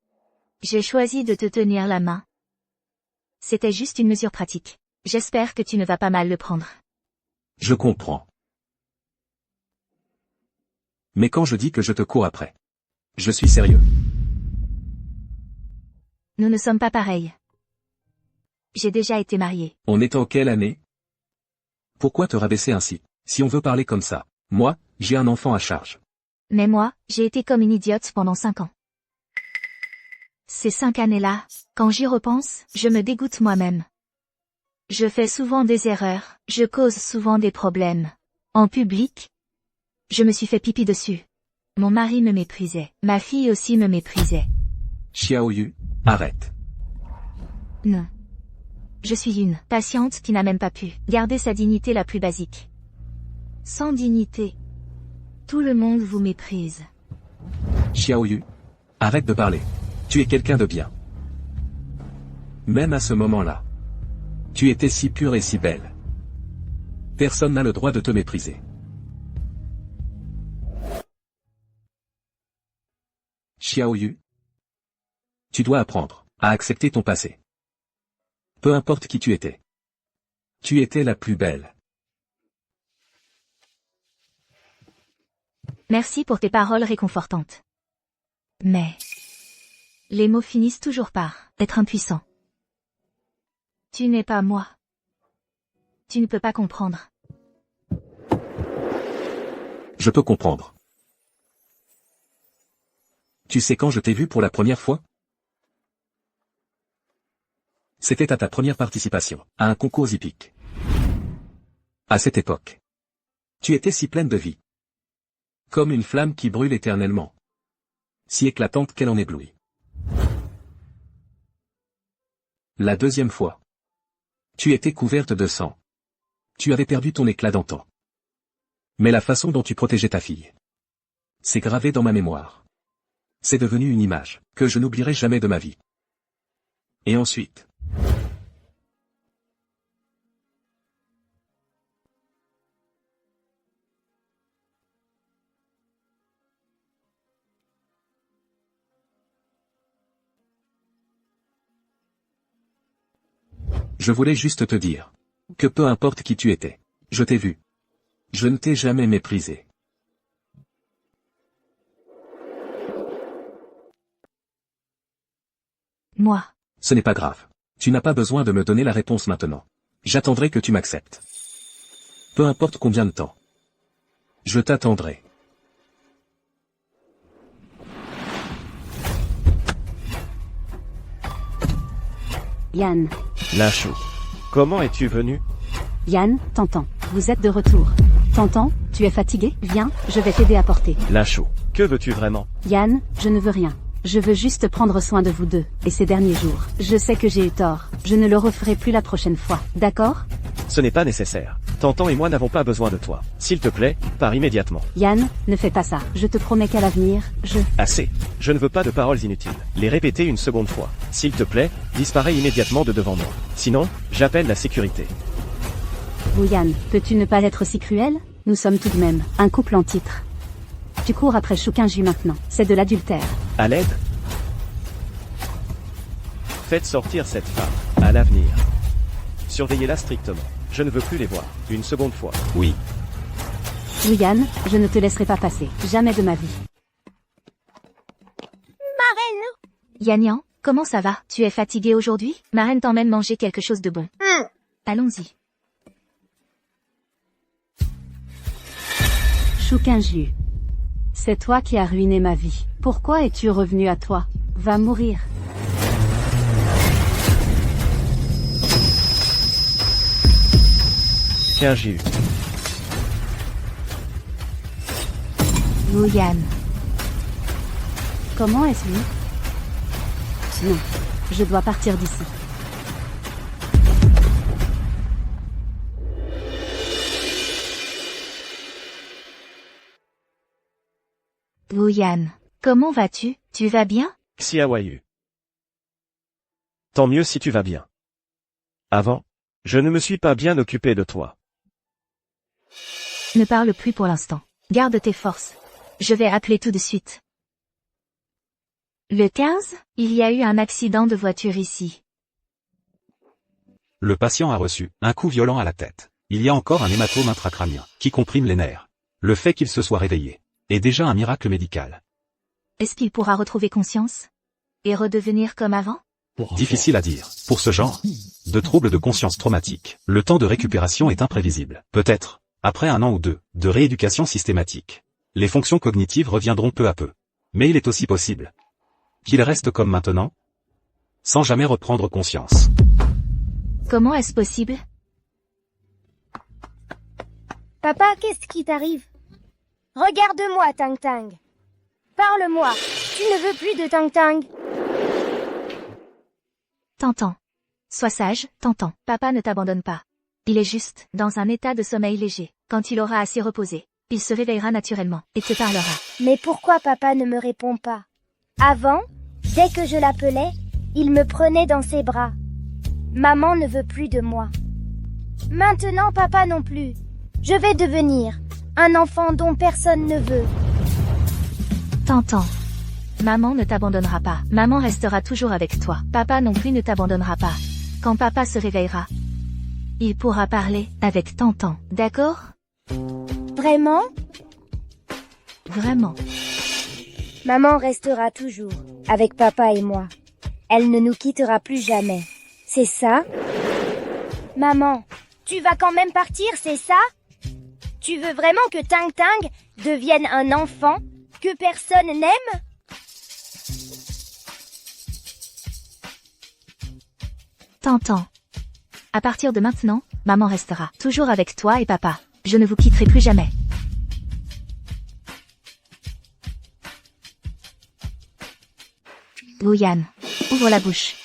j'ai choisi de te tenir la main. C'était juste une mesure pratique. J'espère que tu ne vas pas mal le prendre. Je comprends. Mais quand je dis que je te cours après, je suis sérieux. Nous ne sommes pas pareils. J'ai déjà été mariée. On est en quelle année? Pourquoi te rabaisser ainsi? Si on veut parler comme ça, moi, j'ai un enfant à charge. Mais moi, j'ai été comme une idiote pendant 5 ans. Ces 5 années-là, quand j'y repense, je me dégoûte moi-même. Je fais souvent des erreurs, je cause souvent des problèmes. En public, je me suis fait pipi dessus. Mon mari me méprisait, ma fille aussi me méprisait. Xiaoyu, arrête. Non. Je suis une patiente qui n'a même pas pu garder sa dignité la plus basique. Sans dignité. Tout le monde vous méprise. Xiaoyu, arrête de parler. Tu es quelqu'un de bien. Même à ce moment-là. Tu étais si pure et si belle. Personne n'a le droit de te mépriser. Xiaoyu, tu dois apprendre à accepter ton passé. Peu importe qui tu étais. Tu étais la plus belle. Merci pour tes paroles réconfortantes. Mais les mots finissent toujours par être impuissant. Tu n'es pas moi. Tu ne peux pas comprendre. Je peux comprendre. Tu sais quand je t'ai vu pour la première fois? C'était à ta première participation, à un concours hippique. À cette époque. Tu étais si pleine de vie. Comme une flamme qui brûle éternellement. Si éclatante qu'elle en éblouit. La deuxième fois. Tu étais couverte de sang. Tu avais perdu ton éclat d'antan. Mais la façon dont tu protégeais ta fille. C'est gravé dans ma mémoire. C'est devenu une image, que je n'oublierai jamais de ma vie. Et ensuite. Je voulais juste te dire. Que peu importe qui tu étais. Je t'ai vu. Je ne t'ai jamais méprisé. Moi. Ce n'est pas grave. Tu n'as pas besoin de me donner la réponse maintenant. J'attendrai que tu m'acceptes. Peu importe combien de temps. Je t'attendrai. Yann. Lachaud. Comment es-tu venu? Yann, Tantan. Vous êtes de retour. Tantan, tu es fatigué? Viens, je vais t'aider à porter. Lachaud. Que veux-tu vraiment? Yann, je ne veux rien. Je veux juste prendre soin de vous deux, et ces derniers jours. Je sais que j'ai eu tort. Je ne le referai plus la prochaine fois. D'accord? Ce n'est pas nécessaire. Tantan et moi n'avons pas besoin de toi. S'il te plaît, pars immédiatement. Yann, ne fais pas ça. Je te promets qu'à l'avenir, Assez. Je ne veux pas de paroles inutiles. Les répéter une seconde fois. S'il te plaît, disparais immédiatement de devant moi. Sinon, j'appelle la sécurité. Vous Yann, peux-tu ne pas être si cruel? Nous sommes tout de même un couple en titre. Tu cours après Choukinju maintenant. C'est de l'adultère. À l'aide? Faites sortir cette femme. À l'avenir. Surveillez-la strictement. Je ne veux plus les voir. Une seconde fois. Oui. Oui Yann, je ne te laisserai pas passer. Jamais de ma vie. Yannian, comment ça va? Tu es fatigué aujourd'hui? Ma reine t'emmène manger quelque chose de bon. Allons-y. Choukinju. C'est toi qui as ruiné ma vie. Pourquoi es-tu revenu à toi? Va mourir. Quinju. Yann. Comment est-ce lui? Non. Je dois partir d'ici. Yann. Comment vas-tu? Tu vas bien? Xiaoyu. Tant mieux si tu vas bien. Avant, je ne me suis pas bien occupé de toi. Ne parle plus pour l'instant. Garde tes forces. Je vais appeler tout de suite. Le 15, il y a eu un accident de voiture ici. Le patient a reçu un coup violent à la tête. Il y a encore un hématome intracrânien qui comprime les nerfs. Le fait qu'il se soit réveillé est déjà un miracle médical. Est-ce qu'il pourra retrouver conscience? Et redevenir comme avant? Difficile à dire. Pour ce genre de troubles de conscience traumatique, le temps de récupération est imprévisible. Peut-être, après 1 an ou 2, de rééducation systématique, les fonctions cognitives reviendront peu à peu. Mais il est aussi possible qu'il reste comme maintenant, sans jamais reprendre conscience. Comment est-ce possible? Papa, qu'est-ce qui t'arrive? Regarde-moi, Tang Tang. Parle-moi. Tu ne veux plus de Tang Tang. Tantan. Sois sage, Tantan. Papa ne t'abandonne pas. Il est juste dans un état de sommeil léger. Quand il aura assez reposé, il se réveillera naturellement et te parlera. Mais pourquoi papa ne me répond pas? Avant, dès que je l'appelais, il me prenait dans ses bras. Maman ne veut plus de moi. Maintenant papa non plus. Je vais devenir un enfant dont personne ne veut. Tantan. Maman ne t'abandonnera pas. Maman restera toujours avec toi. Papa non plus ne t'abandonnera pas. Quand papa se réveillera, il pourra parler avec Tantan. D'accord? Vraiment? Vraiment. Maman restera toujours avec papa et moi. Elle ne nous quittera plus jamais. C'est ça? Maman, tu vas quand même partir, c'est ça? Tu veux vraiment que Tang Tang devienne un enfant que personne n'aime? Tantan. À partir de maintenant, maman restera toujours avec toi et papa. Je ne vous quitterai plus jamais. Yann. Ouvre la bouche.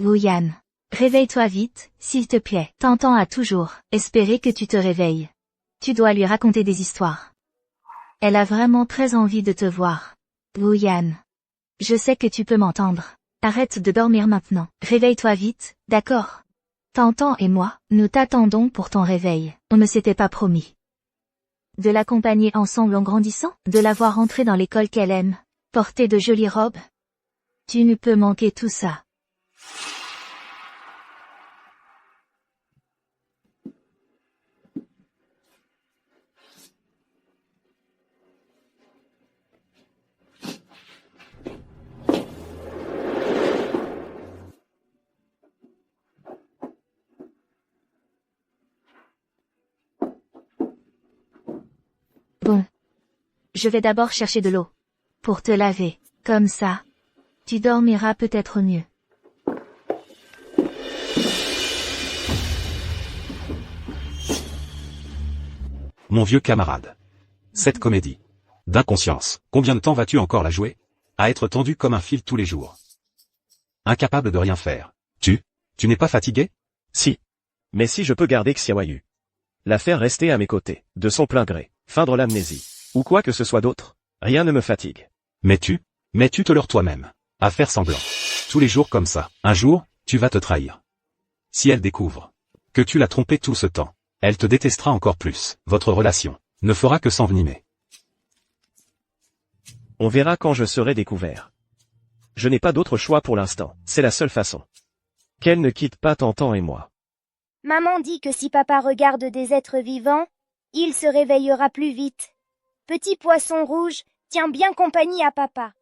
Yann. Réveille-toi vite, s'il te plaît. Tantan a toujours espéré que tu te réveilles. Tu dois lui raconter des histoires. Elle a vraiment très envie de te voir. Yann. Je sais que tu peux m'entendre. Arrête de dormir maintenant. Réveille-toi vite, d'accord? Tantan et moi, nous t'attendons pour ton réveil. On ne s'était pas promis de l'accompagner ensemble en grandissant, de la voir entrer dans l'école qu'elle aime, porter de jolies robes. Tu ne peux manquer tout ça. Bon. Je vais d'abord chercher de l'eau. Pour te laver. Comme ça, tu dormiras peut-être mieux. Mon vieux camarade. Cette comédie d'inconscience, combien de temps vas-tu encore la jouer? À être tendu comme un fil tous les jours. Incapable de rien faire. Tu n'es pas fatigué? Si. Mais si je peux garder Xiaoyu. La faire rester à mes côtés, de son plein gré, feindre l'amnésie, ou quoi que ce soit d'autre, rien ne me fatigue. Mais tu te leurres toi-même. À faire semblant. Tous les jours comme ça. Un jour, tu vas te trahir. Si elle découvre que tu l'as trompé tout ce temps, elle te détestera encore plus. Votre relation ne fera que s'envenimer. On verra quand je serai découvert. Je n'ai pas d'autre choix pour l'instant, c'est la seule façon. Qu'elle ne quitte pas Tantan et moi. Maman dit que si papa regarde des êtres vivants, il se réveillera plus vite. Petit poisson rouge, tiens bien compagnie à papa.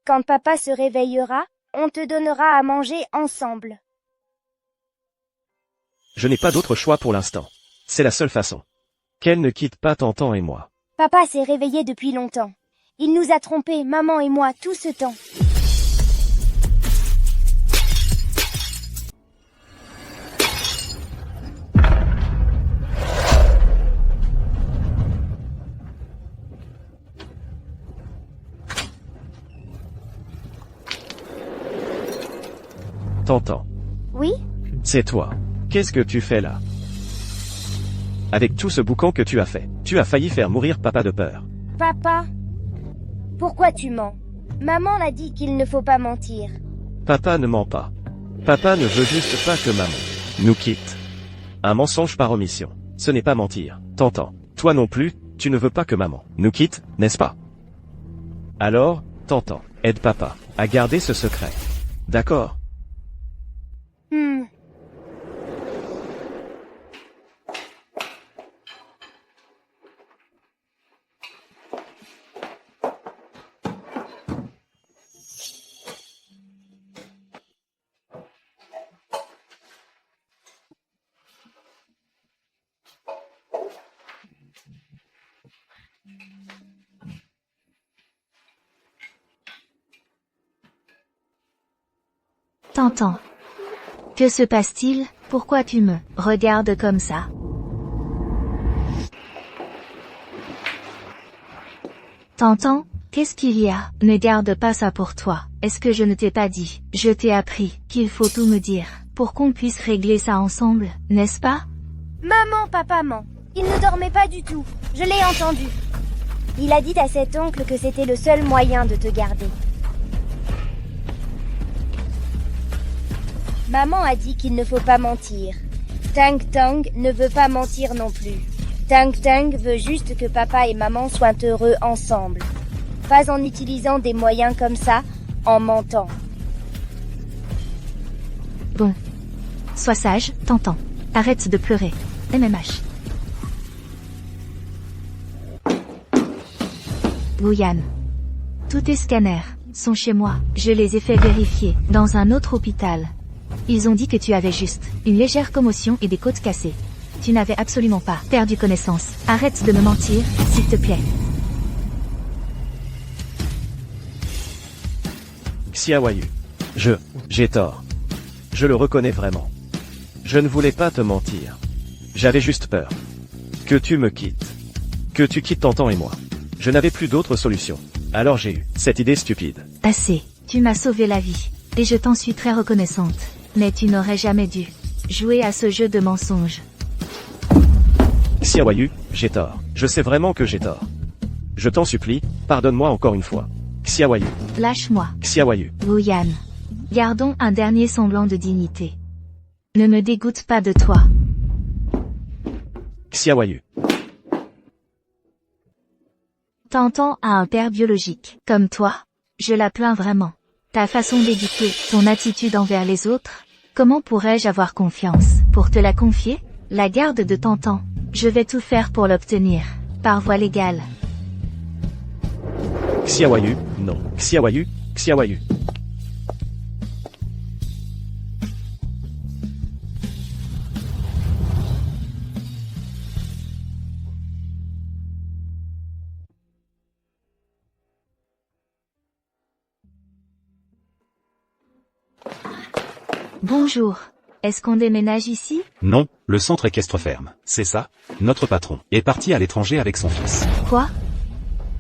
Quand papa se réveillera, on te donnera à manger ensemble. Je n'ai pas d'autre choix pour l'instant. C'est la seule façon. Qu'elle ne quitte pas Tantan et moi. Papa s'est réveillé depuis longtemps. Il nous a trompés, maman et moi, tout ce temps. T'entends? Oui? C'est toi. Qu'est-ce que tu fais là? Avec tout ce boucan que tu as fait, tu as failli faire mourir papa de peur. Papa? Pourquoi tu mens? Maman l'a dit qu'il ne faut pas mentir. Papa ne ment pas. Papa ne veut juste pas que maman nous quitte. Un mensonge par omission. Ce n'est pas mentir. T'entends? Toi non plus, tu ne veux pas que maman nous quitte, n'est-ce pas? Alors, t'entends? Aide papa à garder ce secret. D'accord? T'entends? Que se passe-t-il? Pourquoi tu me regardes comme ça? T'entends? Qu'est-ce qu'il y a? Ne garde pas ça pour toi. Est-ce que je ne t'ai pas dit? Je t'ai appris qu'il faut tout me dire pour qu'on puisse régler ça ensemble, n'est-ce pas? Maman, papa ment. Il ne dormait pas du tout. Je l'ai entendu. Il a dit à cet oncle que c'était le seul moyen de te garder. Maman a dit qu'il ne faut pas mentir. Tang Tang ne veut pas mentir non plus. Tang Tang veut juste que papa et maman soient heureux ensemble. Pas en utilisant des moyens comme ça, en mentant. Bon. Sois sage, t'entends. Arrête de pleurer. MMH. Guyane. Tous tes scanners sont chez moi. Je les ai fait vérifier dans un autre hôpital. Ils ont dit que tu avais juste une légère commotion et des côtes cassées. Tu n'avais absolument pas perdu connaissance. Arrête de me mentir, s'il te plaît. Xiaoyu. J'ai tort. Je le reconnais vraiment. Je ne voulais pas te mentir. J'avais juste peur. Que tu me quittes. Que tu quittes Tantan et moi. Je n'avais plus d'autre solution. Alors j'ai eu cette idée stupide. Assez. Tu m'as sauvé la vie. Et je t'en suis très reconnaissante. Mais tu n'aurais jamais dû jouer à ce jeu de mensonges. Xiaoyu, j'ai tort. Je sais vraiment que j'ai tort. Je t'en supplie, pardonne-moi encore une fois. Xiaoyu. Lâche-moi. Xiaoyu. Guyane. Gardons un dernier semblant de dignité. Ne me dégoûte pas de toi. Xiaoyu. Tantan a un père biologique, comme toi. Je la plains vraiment. Ta façon d'éduquer, ton attitude envers les autres. Comment pourrais-je avoir confiance pour te la confier? La garde de Tantan. Je vais tout faire pour l'obtenir. Par voie légale. Xiaoyu, non. Xiaoyu, Xiaoyu. Bonjour. Est-ce qu'on déménage ici? Non, le centre équestre ferme. C'est ça? Notre patron est parti à l'étranger avec son fils. Quoi?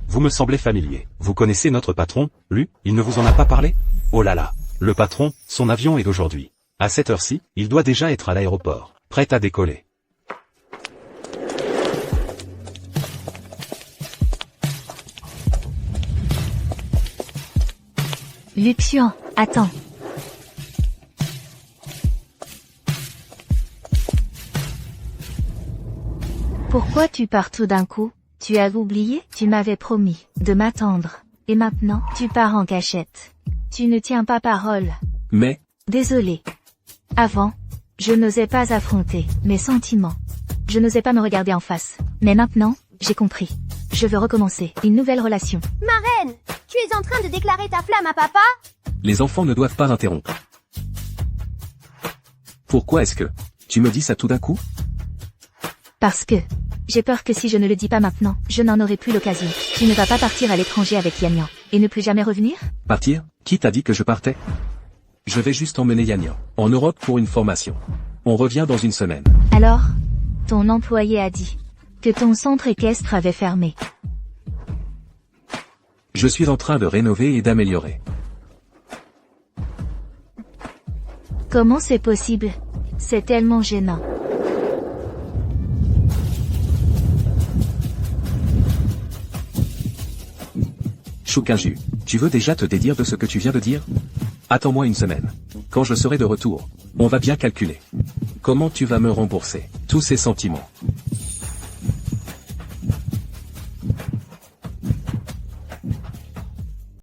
Vous me semblez familier. Vous connaissez notre patron, lui? Il ne vous en a pas parlé? Oh là là. Le patron, son avion est d'aujourd'hui. À cette heure-ci, il doit déjà être à l'aéroport, prêt à décoller. Luxian, attends. Pourquoi tu pars tout d'un coup? Tu as oublié? Tu m'avais promis de m'attendre. Et maintenant, tu pars en cachette. Tu ne tiens pas parole. Mais, Désolé. Avant, je n'osais pas affronter mes sentiments. Je n'osais pas me regarder en face. Mais maintenant, j'ai compris. Je veux recommencer une nouvelle relation. Ma reine, tu es en train de déclarer ta flamme à papa? les enfants ne doivent pas l'interrompre. Pourquoi est-ce que tu me dis ça tout d'un coup? Parce que j'ai peur que si je ne le dis pas maintenant, je n'en aurai plus l'occasion. Tu ne vas pas partir à l'étranger avec Yanyan et ne plus jamais revenir? Partir? Qui t'a dit que je partais? Je vais juste emmener Yanyan en Europe pour une formation. On revient dans une semaine. Alors, ton employé a dit que ton centre équestre avait fermé. Je suis en train de rénover et d'améliorer. Comment c'est possible? C'est tellement gênant. Choukinju, tu veux déjà te dédire de ce que tu viens de dire? Attends-moi une semaine. Quand je serai de retour, on va bien calculer. Comment tu vas me rembourser tous ces sentiments?